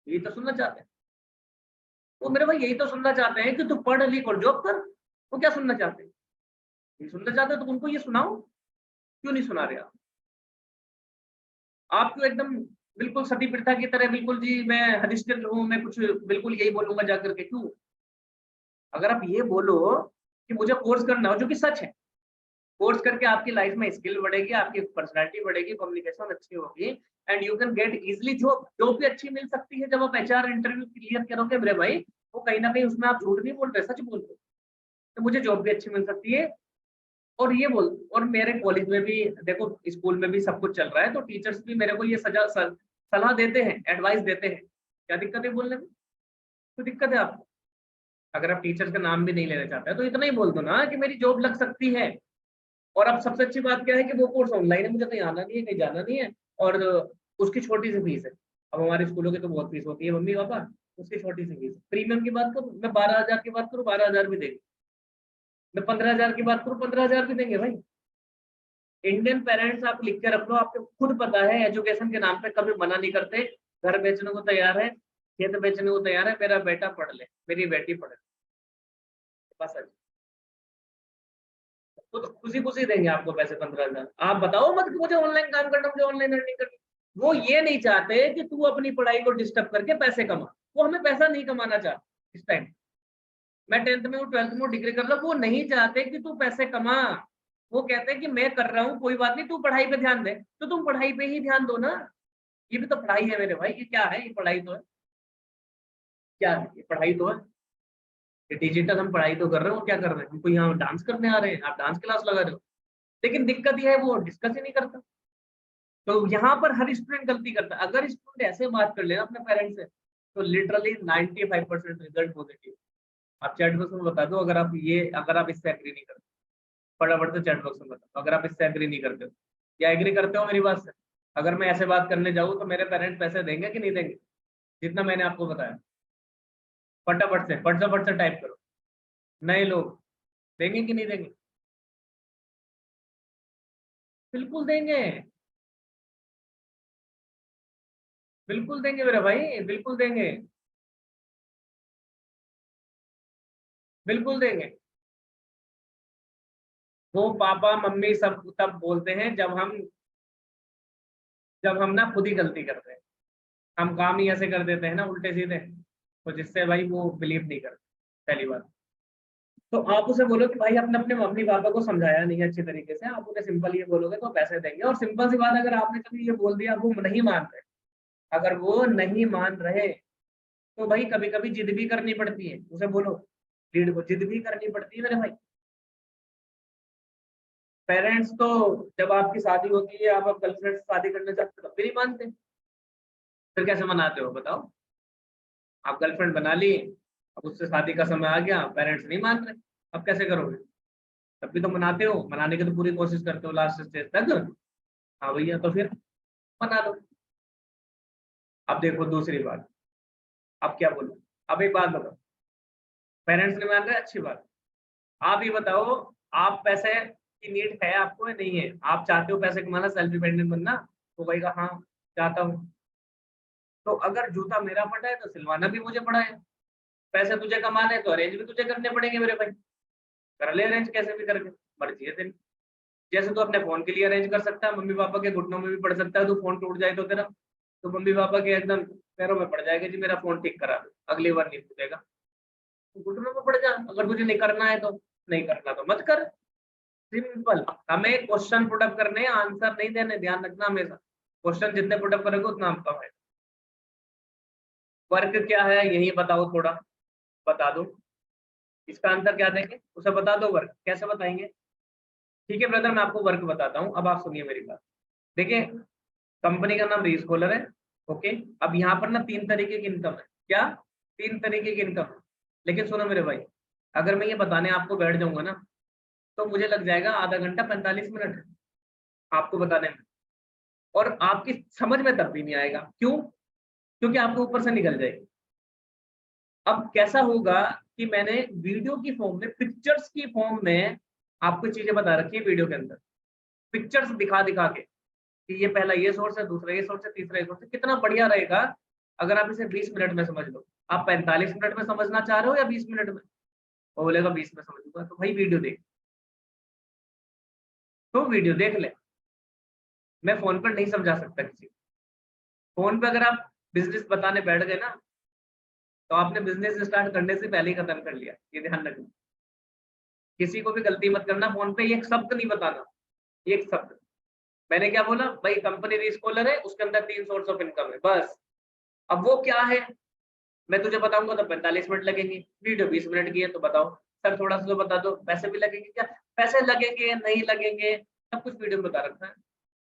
Speaker 1: यही तो सुनना चाहते हैं। वो मेरे भाई यही तो सुनना चाहते हैं कि तू पढ़ लिख और जॉब कर। वो क्या सुनना चाहते हैं, ये सुनना चाहते हैं, तो उनको ये सुनाओ। क्यों नहीं सुना रहे आप क्यों एकदम बिल्कुल सती प्रथा की तरह, बिल्कुल जी मैं हरिश्चंद्र हूँ, मैं कुछ बिल्कुल यही बोलूंगा जाकर के, क्यों? अगर आप ये बोलो कि मुझे कोर्स करना हो, जो कि सच है, कोर्स करके आपकी लाइफ में स्किल बढ़ेगी, आपकी पर्सनालिटी बढ़ेगी, कम्युनिकेशन अच्छी होगी, and you can get easily job. Job भी अच्छी मिल सकती है जब आप एचआर इंटरव्यू क्लियर करोगे मेरे भाई। वो कहीं ना कहीं उसमें आप झूठ नहीं बोल रहे, सच बोल रहे हो। तो मुझे जॉब भी अच्छी मिल सकती है। और ये बोल, और मेरे कॉलेज में भी देखो, स्कूल में भी सब कुछ चल रहा है, तो टीचर्स भी मेरे को ये सलाह देते हैं, एडवाइस देते हैं। क्या दिक्कत है बोलने में? तो दिक्कत है आपको? अगर आप टीचर्स का नाम भी नहीं लेना चाहते हैं, तो इतना ही बोल दो ना कि मेरी जॉब लग सकती है। और अब सबसे अच्छी बात क्या है कि वो कोर्स ऑनलाइन है, मुझे कहीं आना नहीं है, कहीं जाना नहीं है। और उसकी छोटी सी फीस है। अब हमारे स्कूलों की तो बहुत फीस होती है मम्मी पापा, उसकी छोटी सी फीस। प्रीमियम की बात करूँ, मैं 12,000 की बात करूँ, 12,000 भी देंगे। मैं 15,000 की बात करूँ, 15,000 भी देंगे भाई। इंडियन पेरेंट्स आप लिख के रख लो, आपको खुद पता है एजुकेशन के नाम पे कभी मना नहीं करते। घर बेचने को तैयार है, खेत बेचने को तैयार है, मेरा बेटा पढ़ ले, मेरी बेटी पढ़ ले, बस। तो खुशी खुशी देंगे आपको पैसे 15,000। आप बताओ मत कि मुझे ऑनलाइन काम करना, मुझे ऑनलाइन अर्निंग करनी। वो ये नहीं चाहते कि तू अपनी पढ़ाई को डिस्टर्ब करके पैसे कमा। वो हमें पैसा नहीं कमाना चाहते इस टाइम। मैं 10th में हूँ, 12th में हूँ, डिग्री कर रहा हूँ, वो नहीं चाहते कि तू पैसे कमा। वो कहते हैं कि मैं कर रहा हूँ, कोई बात नहीं, तू पढ़ाई पे ध्यान दे। तो तुम पढ़ाई पे ही ध्यान दो ना। ये भी तो पढ़ाई है मेरे भाई, ये क्या है? ये पढ़ाई तो है। क्या है? ये पढ़ाई तो है। ये डिजिटल हम पढ़ाई तो कर रहे हो, क्या कर रहे हैं? हमको यहाँ डांस करने आ रहे हैं, आप डांस क्लास लगा रहे हो। लेकिन दिक्कत यह है, वो डिस्कस ही नहीं करता। तो यहाँ पर हर स्टूडेंट गलती करता है। अगर स्टूडेंट ऐसे बात कर लेना अपने पेरेंट्स से, तो लिटरली 95% रिजल्ट पॉजिटिव। आप चैट बॉक्स में बता दो, अगर आप इससे एग्री नहीं करते, फटाफट से चैट बॉक्स में बताओ अगर आप इससे एग्री नहीं करते हो, या एग्री करते हो मेरी बात से। अगर मैं ऐसे बात करने जाऊँ तो मेरे पेरेंट्स पैसे देंगे कि नहीं देंगे, जितना मैंने आपको बताया? फट से टाइप करो। नए लोग देंगे कि नहीं देंगे? बिल्कुल देंगे। बिल्कुल देंगे मेरे भाई, बिल्कुल देंगे। बिल्कुल देंगे। वो पापा मम्मी सब तब बोलते हैं जब हम ना खुद ही गलती करते हैं। हम काम ही ऐसे कर देते हैं ना उल्टे सीधे, तो जिससे भाई वो बिलीव नहीं करते, पहली बात। तो आप उसे बोलो कि भाई आपने अपने मम्मी पापा को समझाया नहीं है अच्छी तरीके से, आप उन्हें सिंपल ये बोलोगे तो पैसे देंगे। और सिंपल सी बात, अगर आपने कभी ये बोल दिया, वो नहीं मान रहे, अगर वो नहीं मान रहे, तो भाई कभी कभी जिद भी करनी पड़ती है। उसे बोलो, लीड को जिद भी करनी पड़ती है मेरे भाई। पेरेंट्स तो जब आपकी शादी होती है, आप गर्लफ्रेंड से शादी करना चाहते हो, तब भी नहीं मानते। फिर कैसे मनाते हो बताओ? आप गर्लफ्रेंड बना ली, अब उससे शादी का समय आ गया, पेरेंट्स नहीं मान रहे, अब कैसे करोगे? तब भी तो मनाते हो, मनाने की तो पूरी कोशिश करते हो लास्ट स्टेज तक। हाँ भैया, तो फिर मना लो। अब देखो दूसरी बात, अब क्या बोलो? अब एक बात बताओ, पेरेंट्स नहीं मान रहे, अच्छी बात। आप ये बताओ, आप पैसे की नीड है आपको या नहीं है? आप चाहते हो पैसे कमाना, सेल्फ डिपेंडेंट बनना? तो भाई कहा हाँ, चाहता हूँ। तो अगर जूता मेरा फटा है तो सिलवाना भी मुझे पड़ा है। पैसे तुझे कमाने हैं तो अरेंज भी तुझे करने पड़ेंगे मेरे भाई। कर ले अरेंज कैसे भी करके, मर्जी है तेरी। जैसे तू अपने फोन के लिए अरेंज कर सकता है, मम्मी पापा के घुटनों में भी पड़ सकता है, तो फोन टूट जाए तो तेरा, तो मम्मी पापा के एकदम पैरों में पड़ जाएगा जी मेरा फोन ठीक करा दो, अगली बार नहीं टूटेगा। तो घुटनों में पड़ जा, अगर तुझे नहीं करना है तो। नहीं करना तो मत कर। सिंपल। हमें क्वेश्चन पुटअप करने, आंसर नहीं देने, ध्यान रखना हमेशा। क्वेश्चन जितने पुटअप करोगे उतना हम कम है। वर्क क्या है यही बताओ थोड़ा, बता दो। इसका आंसर क्या देंगे उसे बता दो, वर्क कैसे बताएंगे? ठीक है ब्रदर, मैं आपको वर्क बताता हूँ, अब आप सुनिए मेरी बात। देखिए, कंपनी का नाम रीस्कॉलर है। ओके। अब यहाँ पर ना 3 तरीके की इनकम है। क्या? 3 तरीके की इनकम है। लेकिन सुनो मेरे भाई, अगर मैं ये बताने आपको बैठ जाऊंगा ना, तो मुझे लग जाएगा आधा घंटा 45 मिनट आपको बताने में। और आपकी समझ में तब भी नहीं आएगा। क्यों? क्योंकि आपको ऊपर से निकल जाएगी। अब कैसा होगा कि मैंने वीडियो की फॉर्म में, पिक्चर्स की फॉर्म में आपको चीजें बता रखी है वीडियो के अंदर, पिक्चर्स दिखा दिखा के कि ये पहला ये सोर्स है, दूसरा ये सोर्स है, तीसरा ये सोर्स है। कितना बढ़िया रहेगा अगर आप इसे 20 मिनट में समझ लो। आप 45 मिनट में समझना चाह रहे हो या 20 मिनट में? वो बोलेगा 20 में समझूंगा, तो भाई वीडियो देख, तो वीडियो देख ले। मैं फोन पर नहीं समझा सकता किसी को। फोन पे अगर आप बिजनेस बताने बैठ गए ना, तो आपने बिजनेस स्टार्ट करने से पहले ही खत्म कर लिया, ये ध्यान रखना। किसी को भी गलती मत करना, फोन पे एक शब्द नहीं बताना, एक शब्द। मैंने क्या बोला भाई, कंपनी रीस्कॉलर है, उसके अंदर 3 सोर्स ऑफ इनकम है, बस। अब वो क्या है मैं तुझे बताऊंगा तो 45 मिनट लगेंगे, वीडियो 20 मिनट की है, तो बताओ सर थोड़ा सा तो बता दो, पैसे भी लगेंगे क्या? पैसे लगेंगे नहीं लगेंगे सब कुछ वीडियो में बता रखा है।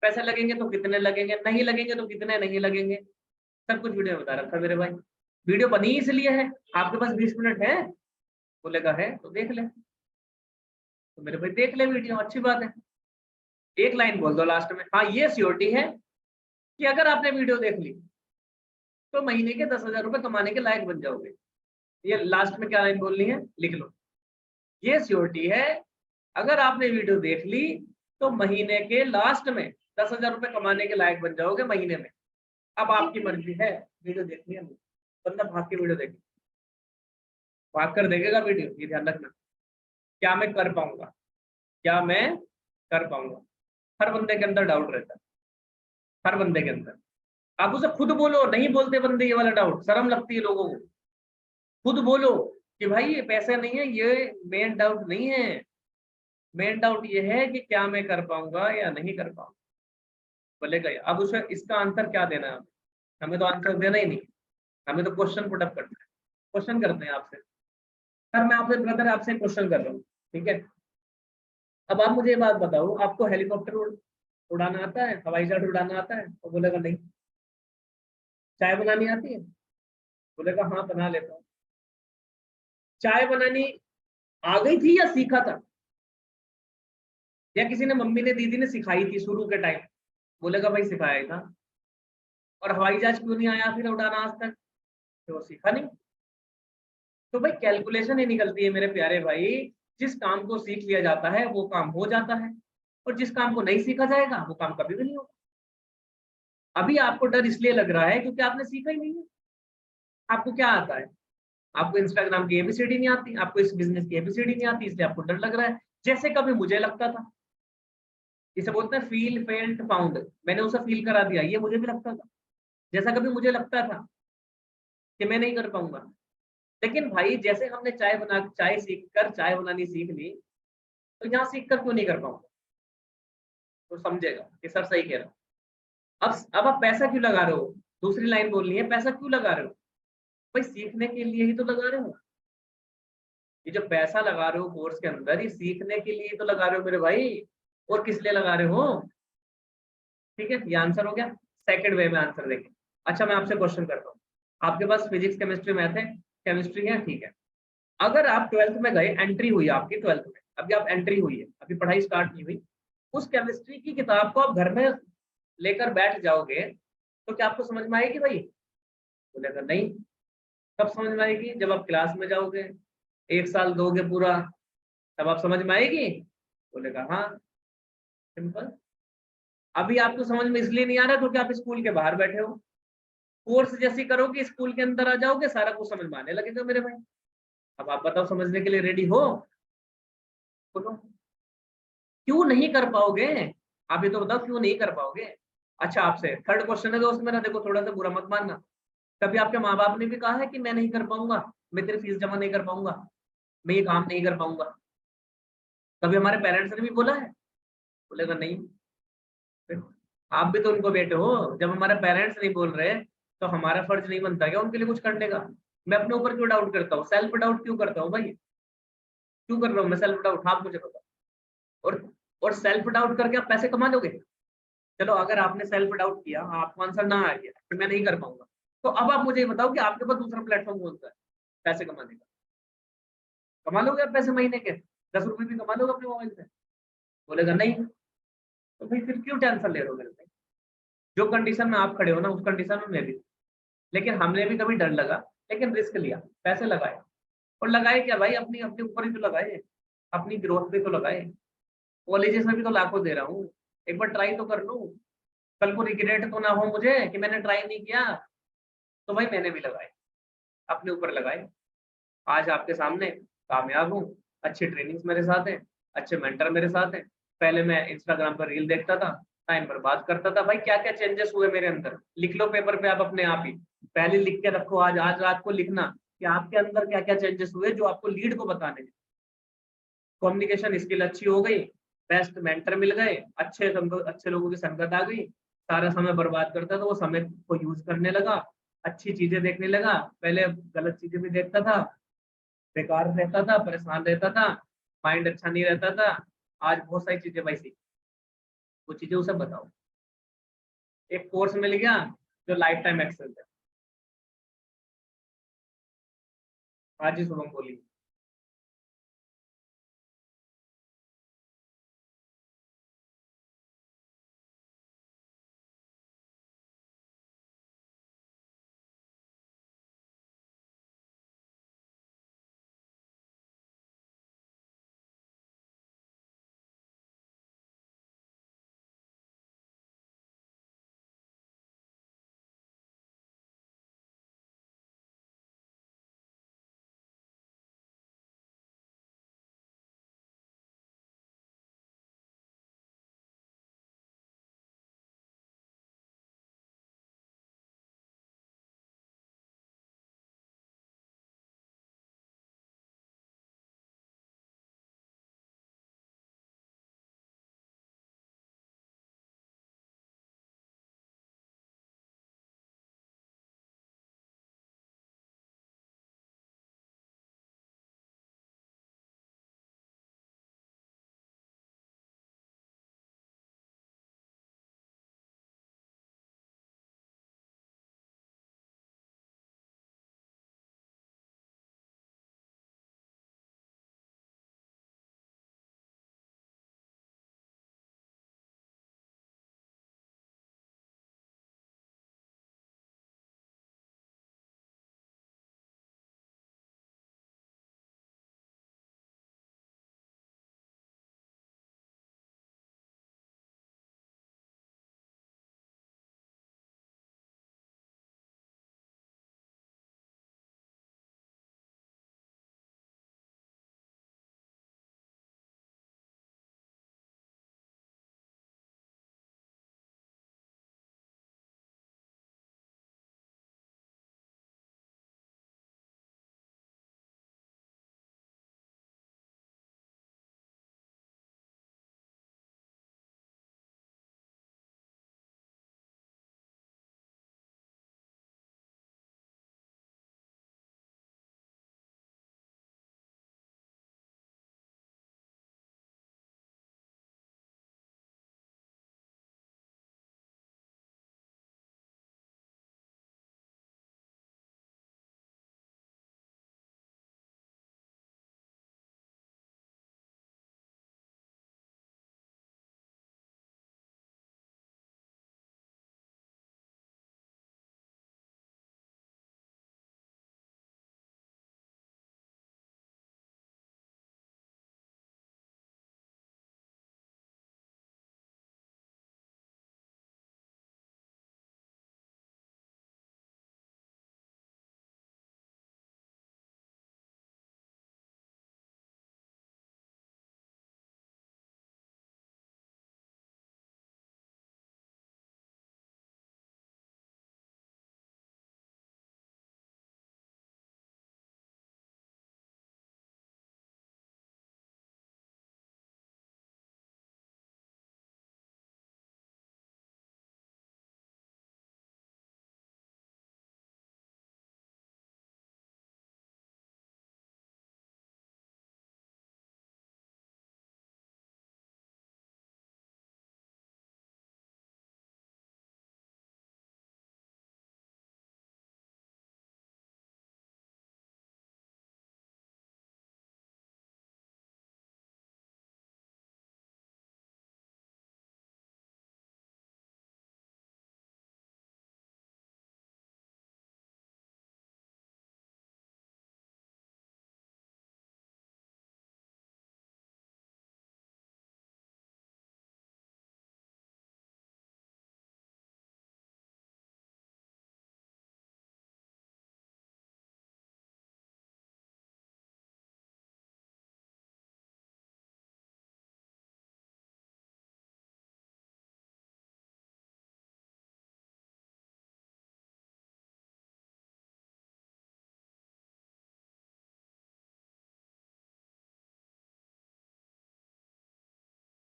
Speaker 1: पैसे लगेंगे तो कितने लगेंगे, नहीं लगेंगे तो कितने नहीं लगेंगे, सब कुछ वीडियो में बता रखा है मेरे भाई। वीडियो बनी इसलिए है, आपके पास 20 मिनट है, बोलेगा है तो देख ले, तो मेरे भाई देख ले वीडियो, अच्छी बात है। एक लाइन बोल दो लास्ट में, हाँ ये श्योरिटी है कि अगर आपने वीडियो देख ली तो महीने के 10,000 रुपए कमाने के लायक बन जाओगे। ये लास्ट में क्या लाइन बोलनी है लिख लो, ये श्योरिटी है अगर आपने वीडियो देख ली तो महीने के लास्ट में 10,000 रुपए कमाने के लायक बन जाओगे महीने में। अब आपकी मर्जी है वीडियो देखनी है, बंदा भाग के वीडियो देखे, भाग कर देखेगा वीडियो, ये ध्यान रखना। क्या मैं कर पाऊंगा, क्या मैं कर पाऊंगा, हर बंदे के अंदर डाउट रहता है, हर बंदे के अंदर। आप उसे खुद बोलो, नहीं बोलते बंदे ये वाला डाउट, शर्म लगती है लोगों को। खुद बोलो कि भाई ये पैसे नहीं है, ये मेन डाउट नहीं है, मेन डाउट ये है कि क्या मैं कर पाऊंगा या नहीं कर पाऊंगा। बोलेगा अब उसे इसका आंसर क्या देना है, हमें तो आंसर देना ही नहीं, हमें तो क्वेश्चन पुटअप करना है। क्वेश्चन करते हैं आपसे, सर मैं आपसे ब्रदर आपसे क्वेश्चन कर रहा हूँ, ठीक है। अब आप मुझे ये बात बताओ, आपको हेलीकॉप्टर उड़ाना आता है, हवाई जहाज उड़ाना आता है? तो बोलेगा नहीं। चाय बनानी आती है? बोलेगा हाँ बना लेता हूँ। चाय बनानी आ गई थी या सीखा था, या किसी ने मम्मी ने दीदी ने सिखाई थी शुरू के टाइम? बोलेगा भाई सिखाया ही था। और हवाई जहाज क्यों नहीं आया फिर उड़ाना आज तक? तो वो सीखा नहीं। तो भाई कैलकुलेशन ही निकलती है मेरे प्यारे भाई, जिस काम को सीख लिया जाता है वो काम हो जाता है, और जिस काम को नहीं सीखा जाएगा वो काम कभी भी नहीं होगा। अभी आपको डर इसलिए लग रहा है क्योंकि आपने सीखा ही नहीं है। आपको क्या आता है? आपको इंस्टाग्राम की एबीसीडी नहीं आती, आपको इस बिजनेस की एबीसीडी नहीं आती, इसलिए आपको डर लग रहा है। जैसे कभी मुझे लगता था, इसे बोलते हैं फील फेल्ट फाउंड, मैंने उसे फील करा दिया, ये मुझे भी लगता था। जैसा कभी मुझे लगता था कि मैं नहीं कर पाऊंगा, लेकिन भाई जैसे हमने चाय सीख कर चाय बनानी सीख ली, तो यहाँ सीख कर क्यों नहीं कर पाऊंगा? तो समझेगा कि सर सही कह रहा हूँ। अब आप पैसा क्यों लगा रहे हो? दूसरी लाइन बोलनी है, पैसा क्यों लगा रहे हो? भाई सीखने के लिए ही तो लगा रहे हो। ये जो पैसा लगा रहे हो कोर्स के अंदर, ये सीखने के लिए तो लगा रहे हो मेरे भाई, और किस लिए लगा रहे हो? ठीक है, ये आंसर हो गया। सेकंड वे में आंसर देखें। अच्छा मैं आपसे क्वेश्चन करता हूँ, आपके पास फिजिक्स केमिस्ट्री मैथ है, केमिस्ट्री है, ठीक है। अगर आप 12th में गए, एंट्री हुई आपकी 12th में, अभी आप एंट्री हुई है, अभी पढ़ाई स्टार्ट नहीं हुई, उस केमिस्ट्री की किताब को आप घर में लेकर बैठ जाओगे, तो क्या आपको समझ में आएगी भाई? बोलेगा नहीं। कब समझ में आएगी? जब आप क्लास में जाओगे, 1 साल दोगे पूरा, तब आप समझ में आएगी। बोलेगा हाँ, सिंपल। अभी आपको समझ में इसलिए नहीं आ रहा क्योंकि आप स्कूल के बाहर बैठे हो। कोर्स जैसी करोगे, स्कूल के अंदर आ जाओगे, सारा कुछ समझ में आने लगेगा मेरे भाई। अब आप बताओ समझने के लिए रेडी हो? बोलो क्यों नहीं कर पाओगे? आप ये तो बताओ क्यों नहीं कर पाओगे? अच्छा आपसे थर्ड क्वेश्चन है दोस्त मेरा, देखो थोड़ा सा बुरा मत मानना। कभी आपके माँ बाप ने भी कहा है कि मैं नहीं कर पाऊंगा, मैं तेरी फीस जमा नहीं कर पाऊंगा, मैं ये काम नहीं कर पाऊंगा? कभी हमारे पेरेंट्स ने भी बोला है? बोलेगा नहीं। आप भी तो उनको बेटे हो, जब हमारे पेरेंट्स नहीं बोल रहे तो हमारा फर्ज नहीं बनता क्या उनके लिए कुछ करने का? मैं अपने ऊपर क्यों डाउट करता हूँ, सेल्फ डाउट क्यों करता हूँ भाई? क्यों कर रहा हूँ मैं सेल्फ डाउट, आप मुझे बताओ। और और सेल्फ डाउट करके आप पैसे कमा लोगे? चलो अगर आपने सेल्फ डाउट किया, आपको आंसर ना आ गया कि मैं नहीं कर पाऊंगा, तो अब आप मुझे ये बताओ कि आपके पास दूसरा प्लेटफॉर्म कौन सा है पैसे कमाने का? कमा लोगे आप पैसे महीने के 10 रुपए भी कमा लोगे अपने मोबाइल से? बोलेगा नहीं। तो भाई फिर क्यों टेंशन ले रहे हो मेरे से? जो कंडीशन में आप खड़े हो ना, उस कंडीशन में मैं भी, लेकिन हमने भी कभी डर लगा लेकिन रिस्क लिया, पैसे लगाए। और लगाए क्या भाई, अपनी अपने ऊपर ही तो लगाए, अपनी ग्रोथ पे तो लगाए। कॉलेजेस में भी तो लाखों दे रहा हूँ, एक बार ट्राई तो कर लूँ, कल को रिग्रेट तो ना हो मुझे कि मैंने ट्राई नहीं किया। तो भाई मैंने भी लगाए, अपने ऊपर लगाए, आज आपके सामने कामयाब हूँ। अच्छी ट्रेनिंग्स मेरे साथ हैं, अच्छे मेंटर मेरे साथ हैं। पहले मैं इंस्टाग्राम पर रील देखता था, टाइम बर्बाद करता था। भाई क्या क्या चेंजेस हुए मेरे अंदर, लिख लो पेपर पे आप अपने आप ही, पहले लिख के रखो, आज आज रात को लिखना कि आपके अंदर क्या क्या चेंजेस हुए जो आपको लीड को बताने हैं। कम्युनिकेशन स्किल अच्छी हो गई, बेस्ट मेंटर मिल गए, अच्छे लोगों की संगत आ गई। सारा समय बर्बाद करता था, वो समय को यूज करने लगा, अच्छी चीजें देखने लगा। पहले गलत चीजें भी देखता था, बेकार रहता था, परेशान रहता था, माइंड अच्छा नहीं रहता था। आज बहुत सारी चीजें भाई सीखी, वो चीजें उसे बताओ। एक कोर्स मिल गया जो लाइफ टाइम एक्सेल है। आज ही शुभम बोली।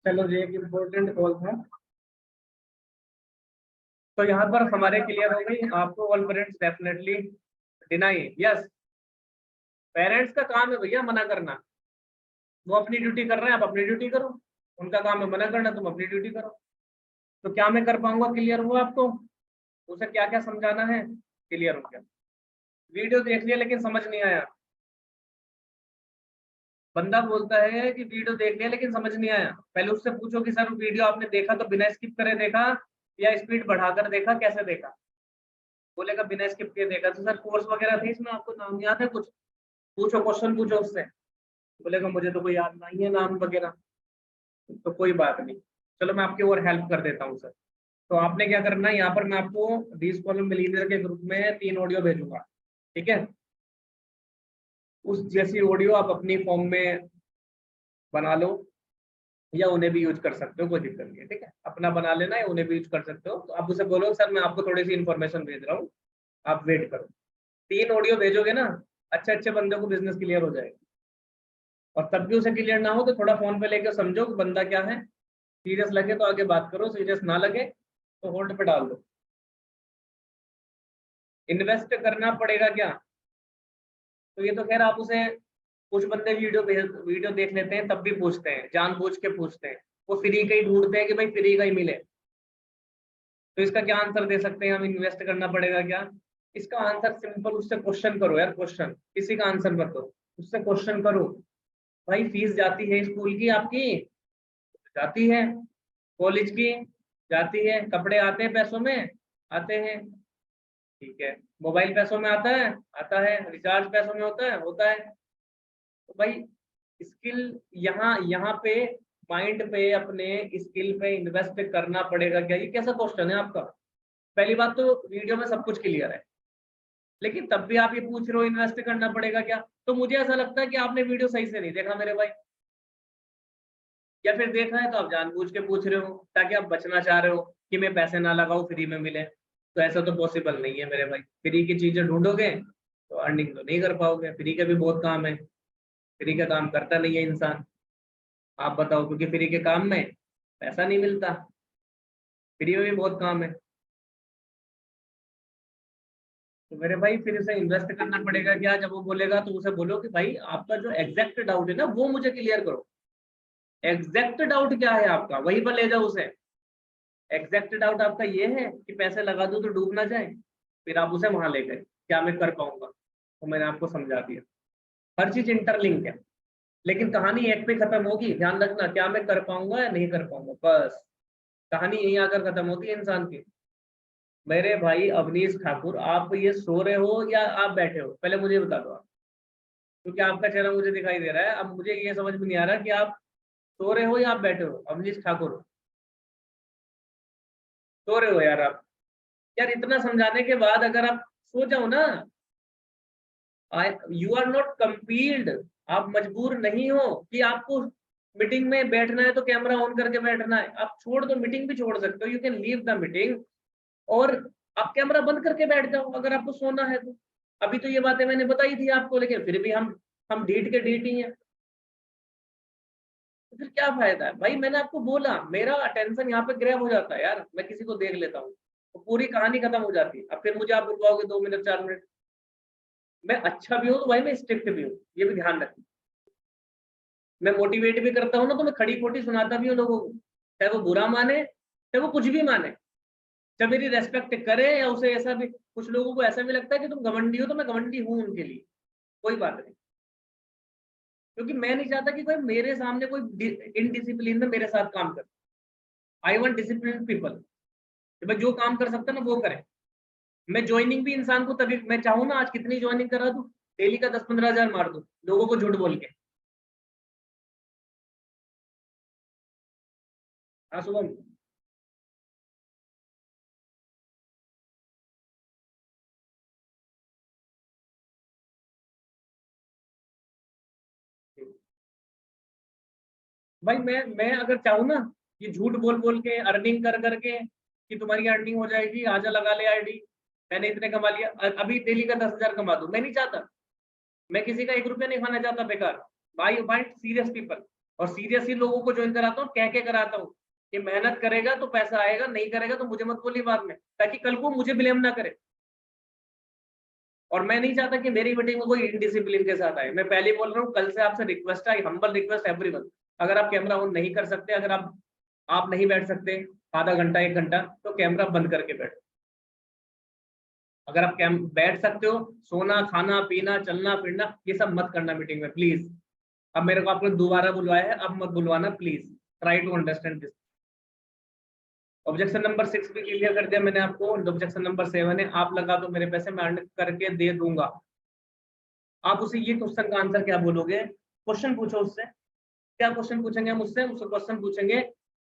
Speaker 1: चलो जी, एक इम्पोर्टेंट कॉल था। तो यहाँ पर हमारे क्लियर हो गई, आपको all parents definitely deny. Yes, parents का काम है भैया मना करना। वो अपनी ड्यूटी कर रहे हैं, आप अपनी ड्यूटी करो। उनका काम है मना करना, तुम अपनी ड्यूटी करो। तो क्या मैं कर पाऊंगा? क्लियर हुआ आपको? उसे क्या क्या समझाना है? क्लियर हो गया? वीडियो देख लिया लेकिन समझ नहीं आया। बंदा बोलता है कि वीडियो देख लिया लेकिन समझ नहीं आया, पहले उससे पूछो कि सर वीडियो आपने देखा तो बिना स्किप करे देखा या स्पीड बढ़ाकर देखा, कैसे देखा? बोलेगा बिना स्किप किए देखा। तो सर कोर्स वगैरह थे इसमें, आपको नाम याद है कुछ? पूछो, क्वेश्चन पूछो उससे। बोलेगा मुझे तो कोई याद नहीं है नाम वगैरह। तो कोई बात नहीं, चलो मैं आपकी और हेल्प कर देता हूँ सर। तो आपने क्या करना है, यहाँ पर मैं आपको डीस कॉलम मिलीनियर के ग्रुप में 3 ऑडियो भेजूंगा, ठीक है? उस जैसी ऑडियो आप अपनी फॉर्म में बना लो, या उन्हें भी यूज कर सकते हो, कोई दिक्कत नहीं है, ठीक है? अपना बना लेना है, उन्हें भी यूज कर सकते हो। तो आप उसे बोलो सर मैं आपको थोड़ी सी इन्फॉर्मेशन भेज रहा हूँ, आप वेट करो। 3 ऑडियो भेजोगे ना, अच्छे अच्छे बंदे को बिजनेस क्लियर हो जाएगा। और तब भी उसे क्लियर ना हो तो थोड़ा फोन पे लेकर समझो कि बंदा क्या है। सीरियस लगे तो आगे बात करो, सीरियस ना लगे तो होल्ड पे डाल दो। इन्वेस्ट करना पड़ेगा क्या? तो ये तो खैर आप उसे, कुछ बंदे वीडियो देख लेते हैं तब भी पूछते हैं, जानबूझ के पूछते हैं। वो फ्री का ही ढूंढते हैं कि भाई फ्री का ही मिले। तो इसका क्या आंसर दे सकते हैं हम, इन्वेस्ट करना पड़ेगा क्या? इसका आंसर सिंपल, उससे क्वेश्चन करो यार, क्वेश्चन। किसी का आंसर मत दो, उससे क्वेश्चन करो। भाई फीस जाती है स्कूल की आपकी? जाती है। कॉलेज की? जाती है। कपड़े आते हैं पैसों में? आते हैं। ठीक है। मोबाइल पैसों में आता है? आता है। रिचार्ज पैसों में होता है? होता है। तो भाई स्किल, यहाँ यहाँ पे माइंड पे, अपने स्किल पे इन्वेस्ट करना पड़ेगा क्या? ये कैसा क्वेश्चन है आपका? पहली बात तो वीडियो में सब कुछ क्लियर है, लेकिन तब भी आप ये पूछ रहे हो इन्वेस्ट करना पड़ेगा क्या? तो मुझे ऐसा लगता है कि आपने वीडियो सही से नहीं देखा मेरे भाई, या फिर देखा है तो आप जानबूझ के पूछ रहे हो ताकि आप बचना चाह रहे हो कि मैं पैसे ना लगाऊं, फ्री में मिले। तो ऐसा तो पॉसिबल नहीं है मेरे भाई। फ्री की चीजें ढूंढोगे तो अर्निंग तो नहीं कर पाओगे। फ्री के भी बहुत काम है, फ्री का काम करता नहीं है इंसान। आप बताओ, क्योंकि फ्री के काम में पैसा नहीं मिलता। फ्री में भी बहुत काम है। तो मेरे भाई फिर इसे इन्वेस्ट करना पड़ेगा क्या? जब वो बोलेगा तो उसे बोलो कि भाई आपका जो एग्जैक्ट डाउट है ना वो मुझे क्लियर करो। एग्जैक्ट डाउट क्या है आपका, वहीं पर ले जाओ उसे। एग्जैक्ट डाउट आपका ये है कि पैसे लगा दूं तो डूब ना जाए, फिर आप उसे वहां ले गए, क्या मैं कर पाऊंगा? तो मैंने आपको समझा दिया। हर चीज इंटरलिंक है, लेकिन कहानी एक पे खत्म होगी। ध्यान रखना, क्या मैं कर पाऊंगा या नहीं कर पाऊंगा, बस। कहानी यहीं आकर खत्म होती है इंसान की। मेरे भाई अवनीश ठाकुर, आप ये सो रहे हो या आप बैठे हो, पहले मुझे बता दो आप। क्योंकि आपका चेहरा मुझे दिखाई दे रहा है, अब मुझे ये समझ में नहीं आ रहा कि आप सो रहे हो या आप बैठे हो। अवनीश ठाकुर, सो रहे हो यार आप? यार इतना समझाने के बाद अगर आप सो जाओ ना, यू आर नॉट कंपील्ड। आप मजबूर नहीं हो कि आपको मीटिंग में बैठना है तो कैमरा ऑन करके बैठना है। आप छोड़ दो, मीटिंग भी छोड़ सकते हो, you can leave the meeting, और आप कैमरा बंद करके बैठ जाओ अगर आपको सोना है तो। अभी तो ये बातें मैंने बताई थी आपको, लेकिन फिर भी हम ढीठ के ढीठ ही हैं। तो फिर क्या फायदा है भाई? मैंने आपको बोला, मेरा अटेंशन यहाँ पे ग्रैब हो जाता है यार, मैं किसी को देख लेता हूँ तो पूरी कहानी खत्म हो जाती है। अब फिर मुझे आप बुलवाओगे 2 मिनट 4 मिनट। मैं अच्छा भी हूँ तो भाई मैं स्ट्रिक्ट भी हूँ, ये भी ध्यान रखना। मैं मोटिवेट भी करता हूँ ना, तो मैं खड़ी खोटी सुनाता भी हूँ लोगों को, चाहे वो बुरा माने चाहे वो कुछ भी माने, चाहे मेरी रेस्पेक्ट करे या उसे ऐसा भी। कुछ लोगों को ऐसा भी लगता है कि तुम घमंडी हो, तो मैं घमंडी हूँ उनके लिए, कोई बात नहीं। क्योंकि मैं नहीं चाहता कि कोई मेरे सामने कोई इनडिसिप्लिन में मेरे साथ काम करे। I want discipline people. भाई जो काम कर सकता है ना वो करे। मैं ज्वाइनिंग भी इंसान को तभी, मैं चाहूँ ना आज कितनी ज्वाइनिंग करा दूं, डेली का 10-15 हज़ार मार दूं लोगों को झूठ बोल के। हाँ शुभम। भाई मैं अगर चाहूँ ना, ये झूठ बोल बोल के अर्निंग कर करके कि तुम्हारी अर्निंग हो जाएगी, आजा लगा ले आईडी, मैंने इतने कमा लिया, अभी डेली का 10 हज़ार कमा दूं, मैं नहीं चाहता। मैं किसी का 1 रुपया नहीं खाना चाहता बेकार। भाई भाई सीरियस पीपल, और सीरियसली लोगों को ज्वाइन कराता हूँ, कह के कराता हूँ कि मेहनत करेगा तो पैसा आएगा, नहीं करेगा तो मुझे मत बोलिए बाद में, ताकि कल को मुझे ब्लेम ना करे। और मैं नहीं चाहता कि मेरी मीटिंग में कोई इनडिसिप्लिन के साथ आए। मैं पहले ही बोल रहा हूँ, कल से आपसे रिक्वेस्ट है, हम्बल रिक्वेस्ट एवरीवन, अगर आप कैमरा ऑन नहीं कर सकते, अगर आप नहीं बैठ सकते आधा घंटा 1 घंटा, तो कैमरा बंद करके बैठो। अगर आप बैठ सकते हो, सोना खाना पीना चलना फिरना ये सब मत करना मीटिंग में प्लीज। अब मेरे को आपने दोबारा बुलवाया है, अब मत बुलवाना please, try to understand this. Objection number 6 भी क्लियर कर दिया मैंने आपको। ऑब्जेक्शन नंबर 7 है, आप लगा दो मेरे पैसे, मैं अर्न करके दे दूंगा। आप उसे ये क्वेश्चन का आंसर क्या बोलोगे? क्वेश्चन पूछो उससे, क्या क्वेश्चन पूछेंगे हम उससे? उससे क्वेश्चन पूछेंगे,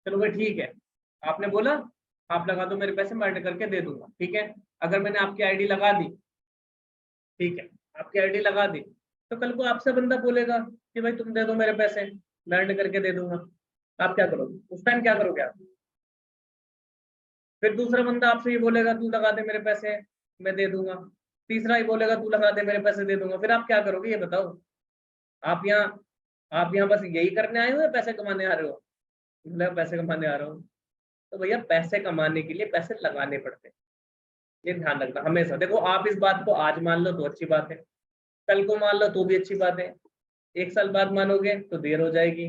Speaker 1: चलो भाई ठीक है, आपने बोला आप लगा दो मेरे पैसे, मैं अर्न करके दे दूंगा, ठीक है। अगर मैंने आपकी आईडी लगा दी, ठीक है, आपकी आईडी लगा दी, तो कल को आपसे बंदा बोलेगा कि भाई तुम दे दो मेरे पैसे, मैं अर्न करके दे दूंगा। आप क्या करोगे उस टाइम? क्या करोगे आप? फिर दूसरा बंदा आपसे ये बोलेगा तू लगा दे मेरे पैसे, मैं दे दूंगा। तीसरा ही बोलेगा तू लगा दे मेरे पैसे, दे दूंगा। फिर आप क्या करोगे ये बताओ? आप यहाँ आप यहाँ बस यही करने आए हो या पैसे कमाने आ रहे हो? मतलब पैसे कमाने आ रहे हो, तो भैया पैसे कमाने के लिए पैसे लगाने पड़ते हैं, ये ध्यान रखना हमेशा। देखो आप इस बात को आज मान लो तो अच्छी बात है, कल को मान लो तो भी अच्छी बात है, 1 साल बाद मानोगे तो देर हो जाएगी,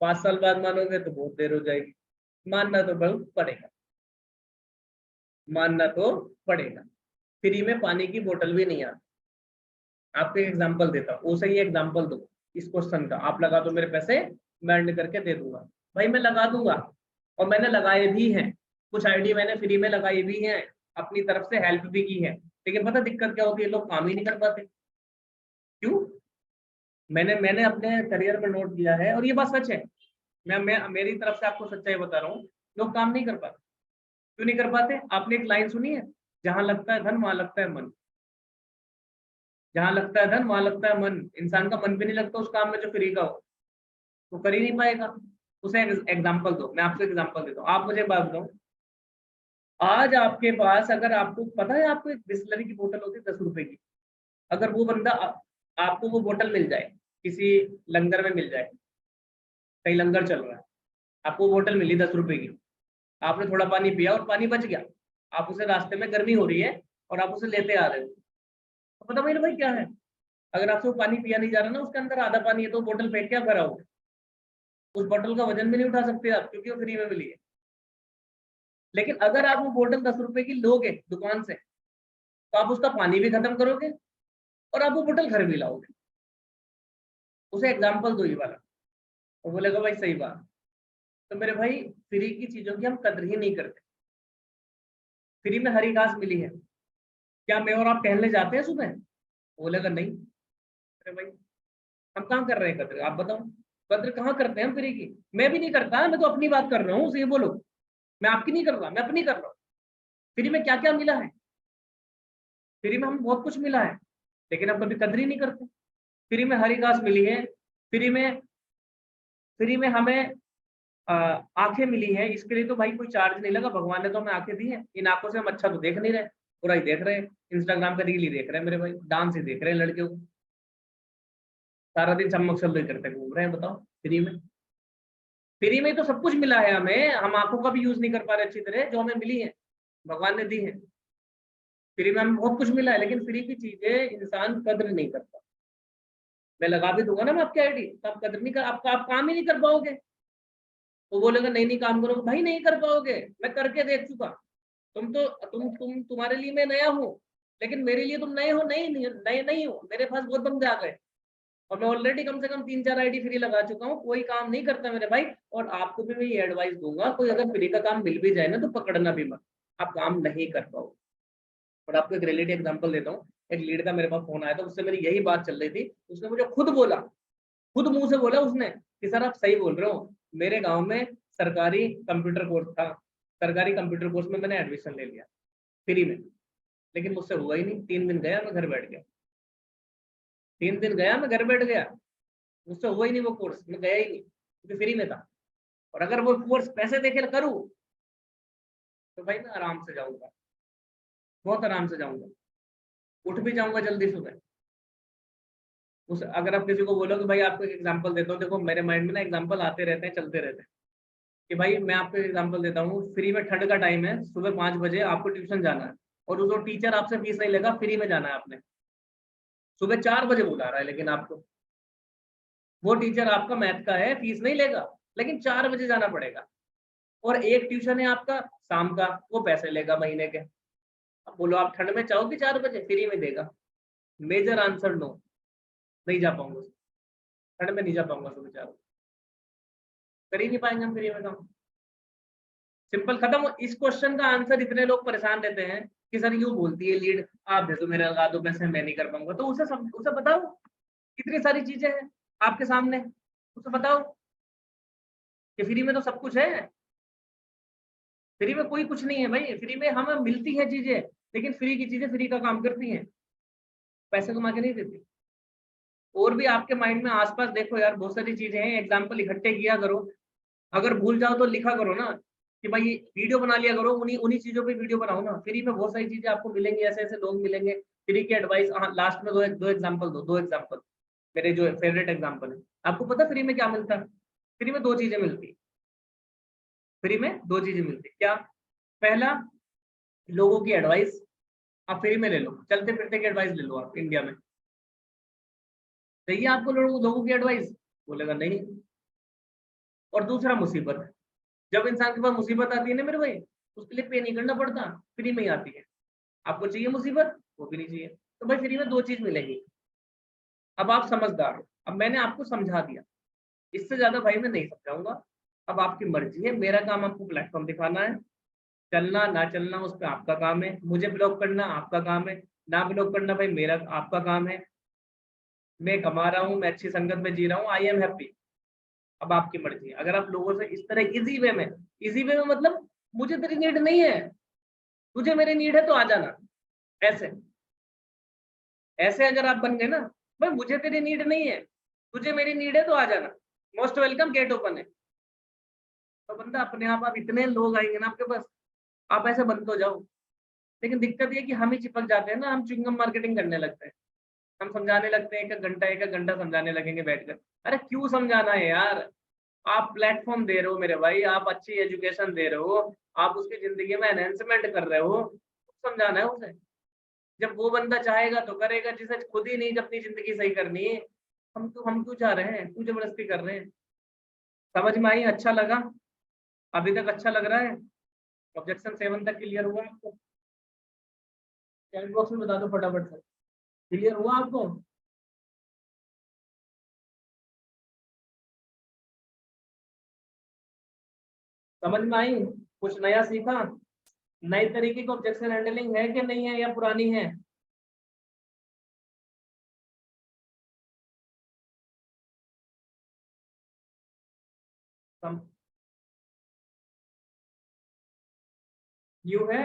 Speaker 1: 5 साल बाद मानोगे तो बहुत देर हो जाएगी। मानना तो बहुत पड़ेगा, मानना तो पड़ेगा। फ्री में पानी की बोतल भी नहीं आती। आपको एक एग्जांपल देता हूँ, उसे ही एग्जांपल दो इस क्वेश्चन का, आप लगा दो मेरे पैसे, मैं अर्न करके दे दूंगा। भाई मैं लगा दूंगा, और मैंने लगाए भी हैं, कुछ आईडी मैंने फ्री में लगाई भी है, अपनी तरफ से हेल्प भी की है। लेकिन पता दिक्कत क्या होती है? लोग काम ही नहीं कर पाते। क्यों? मैंने अपने करियर में नोट किया है, और ये बात सच है, मैं मेरी तरफ से आपको सच्चाई बता रहा हूँ, लोग काम नहीं कर पाते। क्यों नहीं कर पाते? आपने एक लाइन सुनी है, जहां लगता है धन वहां लगता है मन। जहां लगता है धन वहां लगता है मन। इंसान का मन भी नहीं लगता उस काम में जो फ्री का हो, वो कर ही नहीं पाएगा। उसे एग्जाम्पल दो, मैं आपको एग्जाम्पल देता हूँ। आप मुझे बात बताओ, आज आपके पास, अगर आपको पता है, आपको एक बिस्लरी की बोतल होती है 10 रुपए की, अगर वो बंदा आपको वो बोतल मिल जाए, किसी लंगर में मिल जाए, कहीं लंगर चल रहा है, आपको वो बोतल मिली 10 रुपए की, आपने थोड़ा पानी पिया और पानी बच गया, आप उसे रास्ते में, गर्मी हो रही है और आप उसे लेते आ रहे हो, तो पता मेरे भाई क्या है, अगर आपसे वो पानी पिया नहीं जा रहा ना, उसके अंदर आधा पानी है, तो बोतल फेंक के आप घर आओगे। उस बोतल का वजन भी नहीं उठा सकते आप, क्योंकि वो फ्री में मिली है। लेकिन अगर आप वो बोतल 10 रुपए की लोगे दुकान से, तो आप उसका पानी भी खत्म करोगे और आप वो बोतल घर भी लाओगे। उसे एग्जाम्पल दो ये वाला, वो बोलेगा भाई सही बात। तो मेरे भाई, फ्री की चीजों की हम कदर ही नहीं करते। फ्री में हरी घास मिली है, क्या मैं और आप टहलने जाते हैं सुबह? वो बोलेगा नहीं। अरे भाई, हम कहाँ कर रहे हैं कदर? आप बताओ, कदर कहाँ करते हैं हम फ्री की? मैं भी नहीं करता, मैं तो अपनी बात कर रहा हूँ, उसे ये बोलो। मैं आपकी नहीं कर रहा, मैं अपनी कर रहा हूँ। फ्री में क्या क्या मिला है? फ्री में हमें बहुत कुछ मिला है, लेकिन हम कभी कदर ही नहीं करते। फ्री में हरी घास मिली है, फ्री में फ्री में हमें आंखें मिली हैं, इसके लिए तो भाई कोई चार्ज नहीं लगा, भगवान ने तो हमें आंखें दी हैं। इन आंखों से हम अच्छा तो देख नहीं रहे, पूरा ही देख रहे हैं, इंस्टाग्राम का रील ही देख रहे हैं मेरे भाई, डांस ही देख रहे हैं लड़कियों को, सारा दिन चमक चल करते घूम रहे हैं। बताओ, फ्री में, फ्री में तो सब कुछ मिला है हमें, हम आंखों का भी यूज नहीं कर पा रहे अच्छी तरह, जो हमें मिली है, भगवान ने दी है। फ्री में हमें बहुत कुछ मिला है, लेकिन फ्री की चीजें इंसान कद्र नहीं करता। मैं लगा भी दूंगा ना मैं आपकी आईडी, तो आप कद्र नहीं कर, आप काम ही नहीं कर पाओगे। वो बोलेगा नहीं नहीं काम करो, भाई नहीं कर पाओगे, मैं करके देख चुका। तुम तो तुम्हारे लिए मैं नया हूँ, लेकिन मेरे लिए तुम नए हो नहीं, नए नहीं हो। मेरे पास बहुत बंदे आ गए, और मैं ऑलरेडी कम से कम 3-4 आईडी फ्री लगा चुका हूँ, कोई काम नहीं करता मेरे भाई। और आपको भी मैं ये एडवाइस दूंगा, कोई अगर फ्री का काम मिल भी जाए ना, तो पकड़ना भी मत, आप काम नहीं कर पाओगे। और आपको एक रिलेटिव एग्जांपल देता हूँ। एक लीड का मेरे पास फोन आया था, उससे मेरी यही बात चल रही थी, उसने मुझे खुद बोला, खुद मुंह से बोला उसने कि सर आप सही बोल रहे हो, मेरे गांव में सरकारी कंप्यूटर कोर्स था, सरकारी कंप्यूटर कोर्स में मैंने एडमिशन ले लिया फ्री में, लेकिन मुझसे हुआ ही नहीं। 3 दिन गया, मैं घर बैठ गया। 3 दिन गया, मैं घर बैठ गया, मुझसे हुआ ही नहीं वो कोर्स, मैं गया ही नहीं, क्योंकि फ्री में था। और अगर वो कोर्स पैसे देके करूँ, तो भाई मैं आराम से जाऊंगा, बहुत आराम से जाऊंगा, उठ भी जाऊंगा जल्दी सुबह। उस अगर आप किसी को बोलो कि भाई आपको एक एग्जांपल देता हूँ, देखो मेरे माइंड में ना एग्जांपल आते रहते हैं, चलते रहते हैं, कि भाई मैं आपको एक एग्जांपल देता हूँ, फ्री में ठंड का टाइम है, सुबह 5 बजे आपको ट्यूशन जाना है, और वो टीचर आपसे फीस नहीं लेगा, फ्री में जाना है आपने, सुबह 4 बजे बुला रहा है, लेकिन आपको वो टीचर आपका मैथ का है, फीस नहीं लेगा, लेकिन 4 बजे जाना पड़ेगा, और एक ट्यूशन है आपका शाम का, वो पैसे लेगा महीने के। अब बोलो आप ठंड में चाहोगे 4 बजे, फ्री में देगा? मेजर आंसर नो, नहीं जा पाऊंगा, ठंड में नहीं जा पाऊंगा सुबह 4 बजे, कर ही नहीं पाएंगे हम फ्री में काम। सिंपल खत्म। इस क्वेश्चन का आंसर इतने लोग परेशान रहते हैं कि सर यूँ बोलती है लीड, आप दे दो, मेरे लगा दो पैसे, मैं नहीं कर पाऊंगा। तो उसे बताओ, इतनी सारी चीजें हैं आपके सामने, उसे बताओ कि फ्री में तो सब कुछ है, फ्री में कोई कुछ नहीं है भाई, फ्री में हमें मिलती है चीजें, लेकिन फ्री की चीजें फ्री का काम करती हैं, पैसे कमा के नहीं देती। और भी आपके माइंड में आसपास देखो यार, बहुत सारी चीजें हैं, एग्जाम्पल इकट्ठे किया करो, अगर भूल जाओ तो लिखा करो ना, कि भाई वीडियो बना लिया करो, उन्हीं उन्हीं चीजों पे वीडियो बनाओ ना, फ्री में बहुत सारी चीजें आपको मिलेंगी, ऐसे ऐसे लोग मिलेंगे, फ्री की एडवाइस। हाँ, लास्ट में दो एग्जाम्पल दो एग्जाम्पल, मेरे जो फेवरेट एग्जाम्पल है। आपको पता फ्री में क्या मिलता है? फ्री में दो चीजें मिलती है, फ्री में दो चीजें मिलती है। क्या? पहला, लोगों की एडवाइस, आप फ्री में ले लो, चलते फिरते की एडवाइस ले लो आप इंडिया में, चाहिए आपको लोगों की एडवाइस? बोलेगा नहीं। और दूसरा, मुसीबत, जब इंसान के पास मुसीबत आती है ना मेरे भाई, उसके लिए पे नहीं करना पड़ता, फ्री में ही आती है। आपको चाहिए मुसीबत, वो भी नहीं चाहिए, तो भाई फ्री में दो चीज मिलेगी। अब आप समझदार हो, अब मैंने आपको समझा दिया, इससे ज्यादा भाई मैं नहीं समझाऊंगा। अब आपकी मर्जी है, मेरा काम आपको प्लेटफॉर्म दिखाना है, चलना ना चलना उस पर आपका काम है, मुझे ब्लॉक करना आपका काम है, ना ब्लॉक करना भाई मेरा आपका काम है। मैं कमा रहा हूँ, मैं अच्छी संगत में जी रहा हूँ, आई एम हैप्पी। अब आपकी मर्जी है, अगर आप लोगों से इस तरह इजी वे में मतलब, मुझे तेरी नीड नहीं है, तुझे मेरी नीड है तो आ जाना, ऐसे ऐसे अगर आप बन गए ना, भाई मुझे तेरी नीड नहीं है, तुझे मेरी नीड है तो आ जाना, मोस्ट वेलकम, गेट ओपन है। तो बंदा अपने आप इतने लोग आएंगे ना आपके पास, आप ऐसे बंद हो जाओ। लेकिन दिक्कत ये कि हम ही चिपक जाते हैं ना, हम च्युइंगम मार्केटिंग करने लगते हैं, हम समझाने लगते हैं, एक एक घंटा समझाने लगेंगे बैठकर। अरे क्यों समझाना है यार, आप प्लेटफॉर्म दे रहे हो मेरे भाई, आप अच्छी एजुकेशन दे रहे हो, आप उसकी जिंदगी में एनहेंसमेंट कर रहे हो, समझाना है उसे। जब वो बंदा चाहेगा तो करेगा, जिसे खुद ही नहीं अपनी जिंदगी सही करनी है, हम क्यों चाह रहे हैं, क्यों जबरदस्ती कर रहे हैं? समझ में आई? अच्छा लगा? अभी तक अच्छा लग रहा है? ऑब्जेक्शन 7 तक क्लियर हुआ आपको? चैट बॉक्स में बता दो फटाफट से, क्लियर हुआ आपको? समझ में आई? कुछ नया सीखा? नई तरीके की ऑब्जेक्शन हैंडलिंग है कि नहीं है, या पुरानी है? सम न्यू है?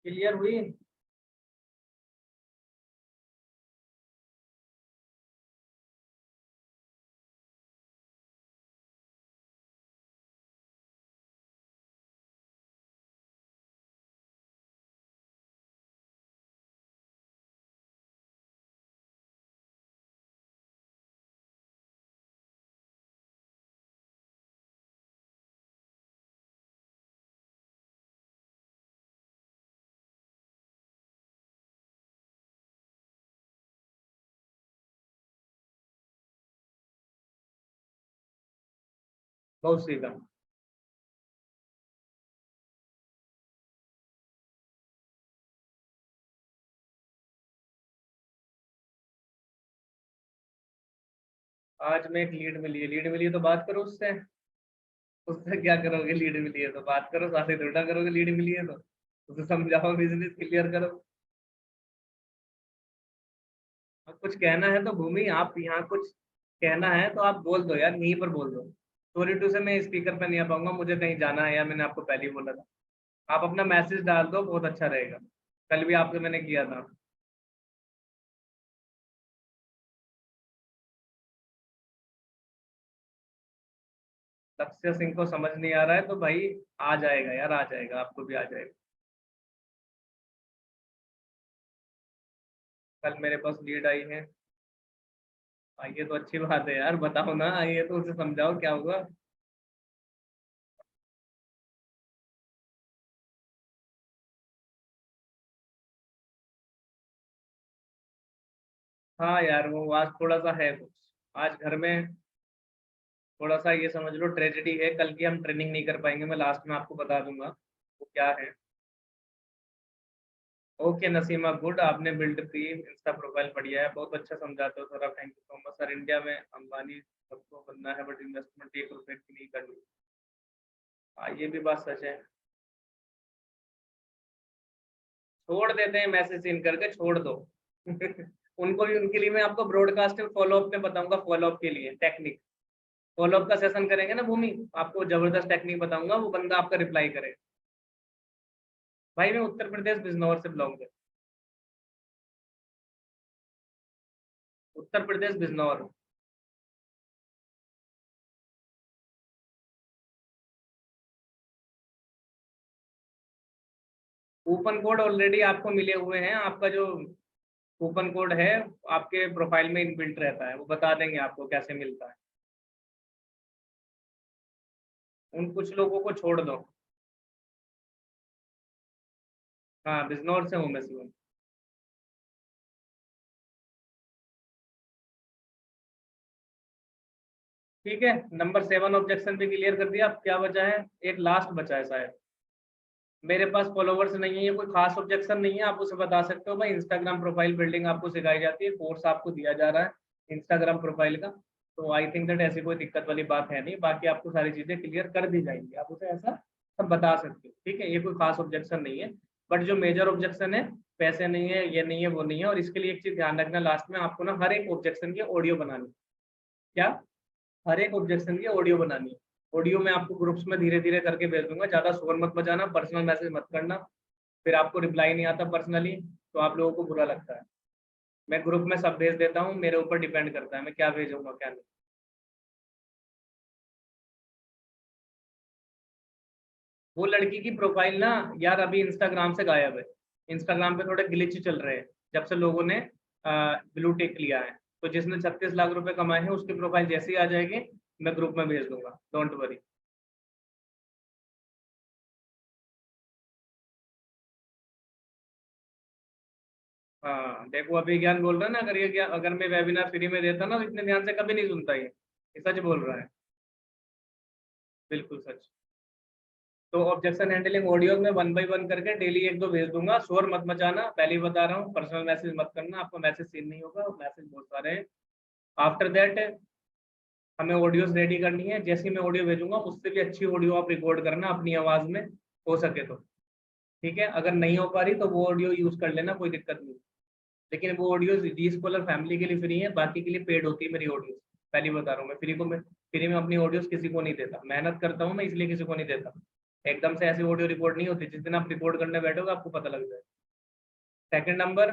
Speaker 1: क्लियर हुई? बहुत सीखा। आज में एक लीड मिली है तो बात करो उससे। उससे क्या करोगे, लीड मिली है तो बात करो, साथ ही उल्टा करोगे, लीड मिली है तो उसे समझाओ, बिजनेस क्लियर करो। अब कुछ कहना है तो भूमि, आप यहाँ कुछ कहना है तो आप बोल दो यार, यहीं पर बोल दो। सॉरी टू से मैं स्पीकर पे नहीं आ पाऊंगा, मुझे कहीं जाना है, या मैंने आपको पहले ही बोला था। आप अपना मैसेज डाल दो, बहुत अच्छा रहेगा। कल भी आपसे मैंने किया था। लक्ष्य सिंह को समझ नहीं आ रहा है तो भाई, आ जाएगा यार, आ जाएगा, आपको भी आ जाएगा। कल मेरे पास लीड आई है। ये तो अच्छी बात है यार, बताओ ना, ये तो उसे समझाओ क्या हुआ। हाँ यार, वो आज थोड़ा सा है कुछ, आज घर में थोड़ा सा ये समझ लो ट्रेजेडी है। कल की हम ट्रेनिंग नहीं कर पाएंगे, मैं लास्ट में आपको बता दूंगा वो क्या है। ओके नसीमा, गुड, आपने बिल्ड की इंस्टा प्रोफाइल, बढ़िया है, बहुत अच्छा समझाते हो सर आप, thank you so much sir. India में अंबानी सबको बनना है बट इन्वेस्टमेंट 1 रुपए की नहीं करनी। हाँ ये भी बात सच है। छोड़ देते हैं मैसेज सीन करके, छोड़ दो। उनको भी, उनके लिए मैं आपको ब्रॉडकास्ट फॉलो अप में बताऊंगा, फॉलो अप के लिए टेक्निक। फॉलो अप का सेशन करेंगे ना भूमि, आपको जबरदस्त टेक्निक बताऊंगा, वो बंदा आपका रिप्लाई करे। भाई मैं उत्तर प्रदेश बिजनौर से बिलोंग करता हूँ, Uttar Pradesh Bijnor. Coupon code already आपको मिले हुए हैं, आपका जो कूपन कोड है आपके प्रोफाइल में इनबिल्ट रहता है, वो बता देंगे आपको कैसे मिलता है। उन कुछ लोगों को छोड़ दो। हाँ बिजनौर से हूँ मैं शिवम। ठीक है, नंबर 7 ऑब्जेक्शन भी क्लियर कर दिया, अब क्या बचा है, एक लास्ट बचा है शायद। मेरे पास फॉलोवर्स नहीं है, ये कोई खास ऑब्जेक्शन नहीं है, आप उसे बता सकते हो भाई, इंस्टाग्राम प्रोफाइल बिल्डिंग आपको सिखाई जाती है, कोर्स आपको दिया जा रहा है इंस्टाग्राम प्रोफाइल का। तो आई थिंक दैट ऐसी कोई दिक्कत वाली बात है नहीं, बाकी आपको सारी चीजें क्लियर कर दी जाएंगी, आप उसे ऐसा सब बता सकते हो, ठीक है, ये कोई खास ऑब्जेक्शन नहीं है। बट जो मेजर ऑब्जेक्शन है, पैसे नहीं है, ये नहीं है, वो नहीं है, और इसके लिए एक चीज ध्यान रखना, लास्ट में आपको ना हर एक ऑब्जेक्शन की ऑडियो बनानी है। क्या? हर एक ऑब्जेक्शन की ऑडियो बनानी है। ऑडियो मैं आपको ग्रुप्स में धीरे धीरे करके भेज दूंगा, ज्यादा शोर मत मचाना, पर्सनल मैसेज मत करना, फिर आपको रिप्लाई नहीं आता पर्सनली, तो आप लोगों को बुरा लगता है। मैं ग्रुप में सब भेज देता हूँ, मेरे ऊपर डिपेंड करता है मैं क्या भेजूंगा क्या नहीं। वो लड़की की प्रोफाइल ना यार अभी इंस्टाग्राम से गायब है, इंस्टाग्राम पे थोड़े ग्लिच चल रहे हैं, जब से लोगों ने ब्लू टिक लिया है। तो जिसने 36 लाख रुपए कमाए हैं उसकी प्रोफाइल जैसे ही आ जाएगी, मैं ग्रुप में भेज दूंगा, डोंट वरी। हाँ देखो, अभी ज्ञान बोल रहा है ना, अगर ये ज्ञान, अगर मैं वेबिनार फ्री में देता ना तो इतने ध्यान से कभी नहीं सुनता ये सच बोल रहा है, बिल्कुल सच। तो ऑब्जेक्शन हैंडलिंग ऑडियो में 1 बाय 1 करके डेली एक दो भेज दूंगा, शोर मत मचाना, पहले ही बता रहा हूँ, पर्सनल मैसेज मत करना, आपको मैसेज सीन नहीं होगा, मैसेज बहुत सारे हैं। आफ्टर दैट हमें ऑडियोज रेडी करनी है, जैसे ही मैं ऑडियो भेजूंगा उससे भी अच्छी ऑडियो आप रिकॉर्ड करना अपनी आवाज में, हो सके तो। ठीक है, अगर नहीं हो पा रही तो वो ऑडियो यूज कर लेना, कोई दिक्कत नहीं। लेकिन वो ऑडियो डी स्कॉलर फैमिली के लिए फ्री है, बाकी के लिए पेड होती है मेरी ऑडियो, पहले बता रहा हूँ, मैं फ्री में अपनी ऑडियोज किसी को नहीं देता, मेहनत करता हूँ मैं इसलिए किसी को नहीं देता। एकदम से ऐसी ऑडियो रिकॉर्ड नहीं होती, जिस दिन आप रिकॉर्ड करने बैठोगे आपको पता लग जाए। सेकंड नंबर,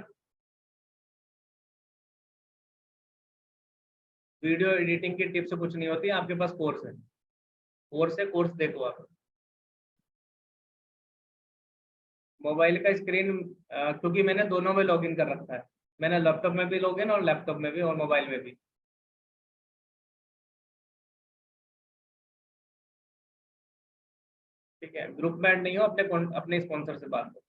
Speaker 1: वीडियो एडिटिंग की टिप्स कुछ नहीं होती, आपके पास कोर्स है, कोर्स है, कोर्स देखो आप। मोबाइल का स्क्रीन, क्योंकि मैंने दोनों में लॉगिन कर रखा है, मैंने लैपटॉप में भी लॉगिन और लैपटॉप में भी और मोबाइल में भी। ठीक है, ग्रुप में ऐड नहीं हो, अपने स्पॉन्सर से बात करो।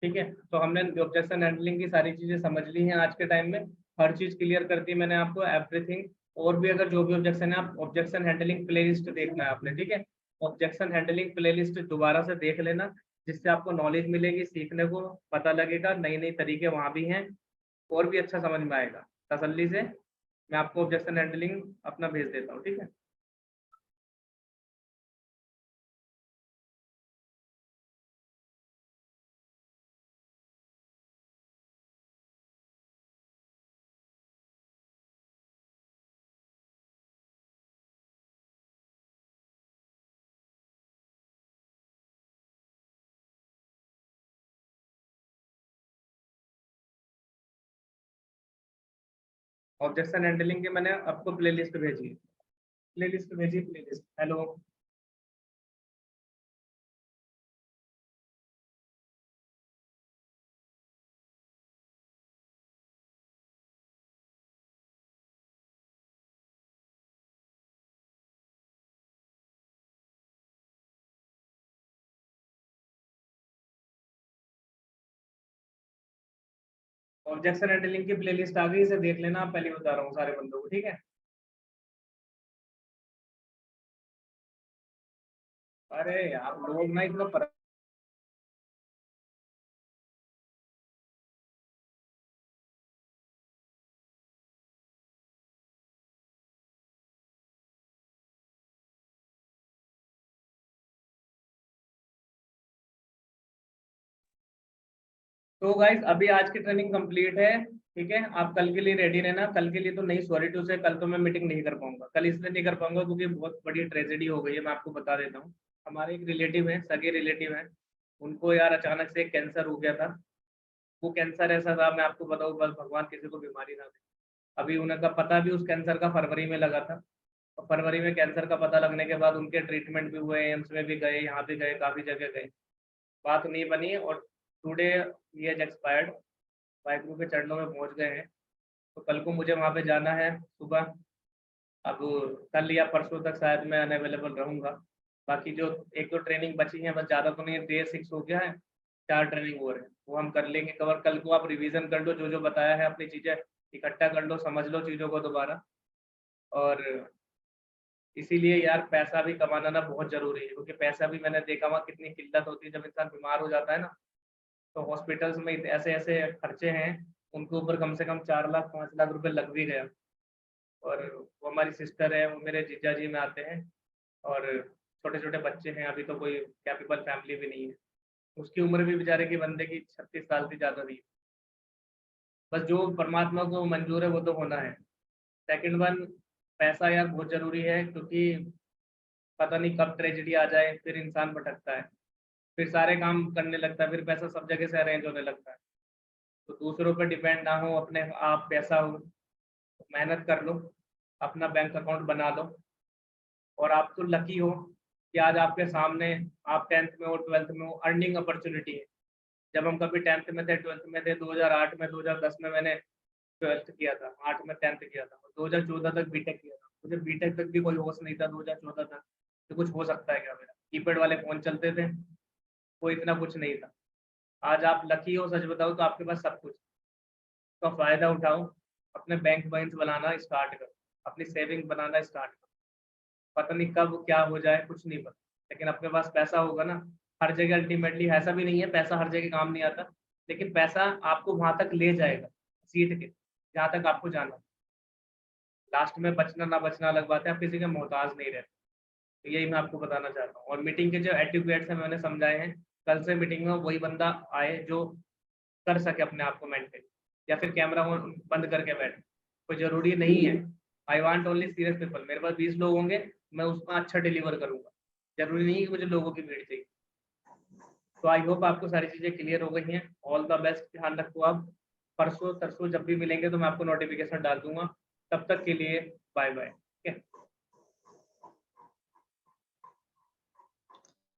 Speaker 1: ठीक है, तो हमने ऑब्जेक्शन हैंडलिंग की सारी चीजें समझ ली हैं आज के टाइम में, हर चीज क्लियर कर दी मैंने आपको, एवरीथिंग। और भी अगर जो भी ऑब्जेक्शन है, आप ऑब्जेक्शन हैंडलिंग प्लेलिस्ट देखना है आपने, ठीक है, ऑब्जेक्शन हैंडलिंग प्लेलिस्ट दोबारा से देख लेना, जिससे आपको नॉलेज मिलेगी, सीखने को पता लगेगा, नई नई तरीके वहाँ भी हैं, और भी अच्छा समझ में आएगा। तसल्ली से मैं आपको ऑब्जेक्शन हैंडलिंग अपना भेज देता हूँ, ठीक है। ऑब्जेक्शन हैंडलिंग के मैंने आपको प्लेलिस्ट भेजी, प्लेलिस्ट भेजी, प्लेलिस्ट, हेलो। ऑब्जेक्शन हैंडलिंग की प्लेलिस्ट आ गई, इसे देख लेना, आप पहले बता रहा हूँ सारे बंदों को, ठीक है। अरे यार लोग ना इतना तो गाइस अभी आज की ट्रेनिंग कंप्लीट है, ठीक है। आप कल के लिए रेडी रहना। कल के लिए तो नहीं, सॉरी टू से, कल तो मैं मीटिंग नहीं कर पाऊंगा। कल इसलिए नहीं कर पाऊंगा क्योंकि बहुत बड़ी ट्रेजेडी हो गई है, मैं आपको बता देता हूँ। हमारे एक रिलेटिव है, सगे रिलेटिव है, उनको यार अचानक से कैंसर हो गया था। वो कैंसर ऐसा था, मैं आपको बताऊँ, बस भगवान किसी को बीमारी ना दे। अभी उनका पता भी उस कैंसर का फरवरी में लगा था, और फरवरी में कैंसर का पता लगने के बाद उनके ट्रीटमेंट भी हुए, एम्स में भी गए, यहाँ भी गए, काफ़ी जगह गए, बात नहीं बनी। और today he is expired, Waheguru के चरणों में पहुंच गए हैं। तो कल को मुझे वहाँ पे जाना है सुबह। अब कल या परसों तक शायद मैं अनअवेलेबल रहूँगा। बाकी जो एक दो ट्रेनिंग बची है, बस ज़्यादा तो नहीं है, डे 6 हो गया है, 4 ट्रेनिंग और है, वो हम कर लेंगे कवर। कल को आप रिवीजन कर लो, जो जो बताया है, अपनी चीज़ें इकट्ठा कर लो, समझ लो चीज़ों को दोबारा। और इसीलिए यार पैसा भी कमाना ना बहुत ज़रूरी है, क्योंकि पैसा भी मैंने देखा हुआ कितनी किल्लत होती है जब इंसान बीमार हो जाता है ना। तो हॉस्पिटल्स में ऐसे ऐसे खर्चे हैं, उनके ऊपर कम से कम 4 लाख 5 लाख रुपए लग भी गया। और वो हमारी सिस्टर है, वो मेरे जीजा जी में आते हैं, और छोटे छोटे बच्चे हैं, अभी तो कोई कैपेबल फैमिली भी नहीं है। उसकी उम्र भी बेचारे की बंदे की 36 साल से ज़्यादा नहीं है। बस जो परमात्मा को मंजूर है वो तो होना है। सेकंड वन, पैसा यार बहुत ज़रूरी है, क्योंकि पता नहीं कब ट्रेजेडी आ जाए, फिर इंसान भटकता है, फिर सारे काम करने लगता है, फिर पैसा सब जगह से अरेंज होने लगता है। तो दूसरों पर डिपेंड ना हो, अपने आप पैसा हो, मेहनत कर लो, अपना बैंक अकाउंट बना लो। और आप तो लकी हो कि आज आपके सामने, आप 10th में हो, 12th में हो, अर्निंग अपॉर्चुनिटी है। जब हम कभी 10th में थे, 12th में थे, 2008 में, 2010 में मैंने 12th किया था, 8 में 10th किया था, 2014 तक बीटेक किया था। मुझे बीटेक तक भी कोई होश नहीं था 2014 तक कि कुछ हो सकता है क्या मेरा। कीपैड वाले फ़ोन चलते थे, कोई इतना कुछ नहीं था। आज आप लकी हो, सच बताऊँ तो आपके पास सब कुछ, का फ़ायदा उठाओ, अपने बैंक बैलेंस बनाना स्टार्ट करो, अपनी सेविंग बनाना स्टार्ट करो। पता नहीं कब क्या हो जाए, कुछ नहीं पता, लेकिन अपने पास पैसा होगा ना, हर जगह अल्टीमेटली ऐसा भी नहीं है पैसा हर जगह काम नहीं आता, लेकिन पैसा आपको वहाँ तक ले जाएगा, सीट के, जहाँ तक आपको जाना है। लास्ट में बचना ना बचना अलग बात है, आप किसी के मोहताज नहीं रहते। तो यही मैं आपको बताना चाहता हूँ। और मीटिंग के जो एटिक्यूट्स हैं मैंने समझाए हैं, कल से मीटिंग में वही बंदा आए जो कर सके अपने आप को मेंटेन, या फिर कैमरा बंद करके बैठे, कोई ज़रूरी नहीं है। I want only serious people. मेरे पास 20 लोग होंगे, मैं उसमें अच्छा डिलीवर करूँगा। ज़रूरी नहीं है कि मुझे लोगों की भीड़ चाहिए। तो आई होप आपको सारी चीज़ें क्लियर हो गई हैं। ऑल द बेस्ट, ध्यान रखो आप। परसों-तरसों जब भी मिलेंगे तो मैं आपको नोटिफ़िकेशन डाल दूँगा। तब तक के लिए बाय-बाय।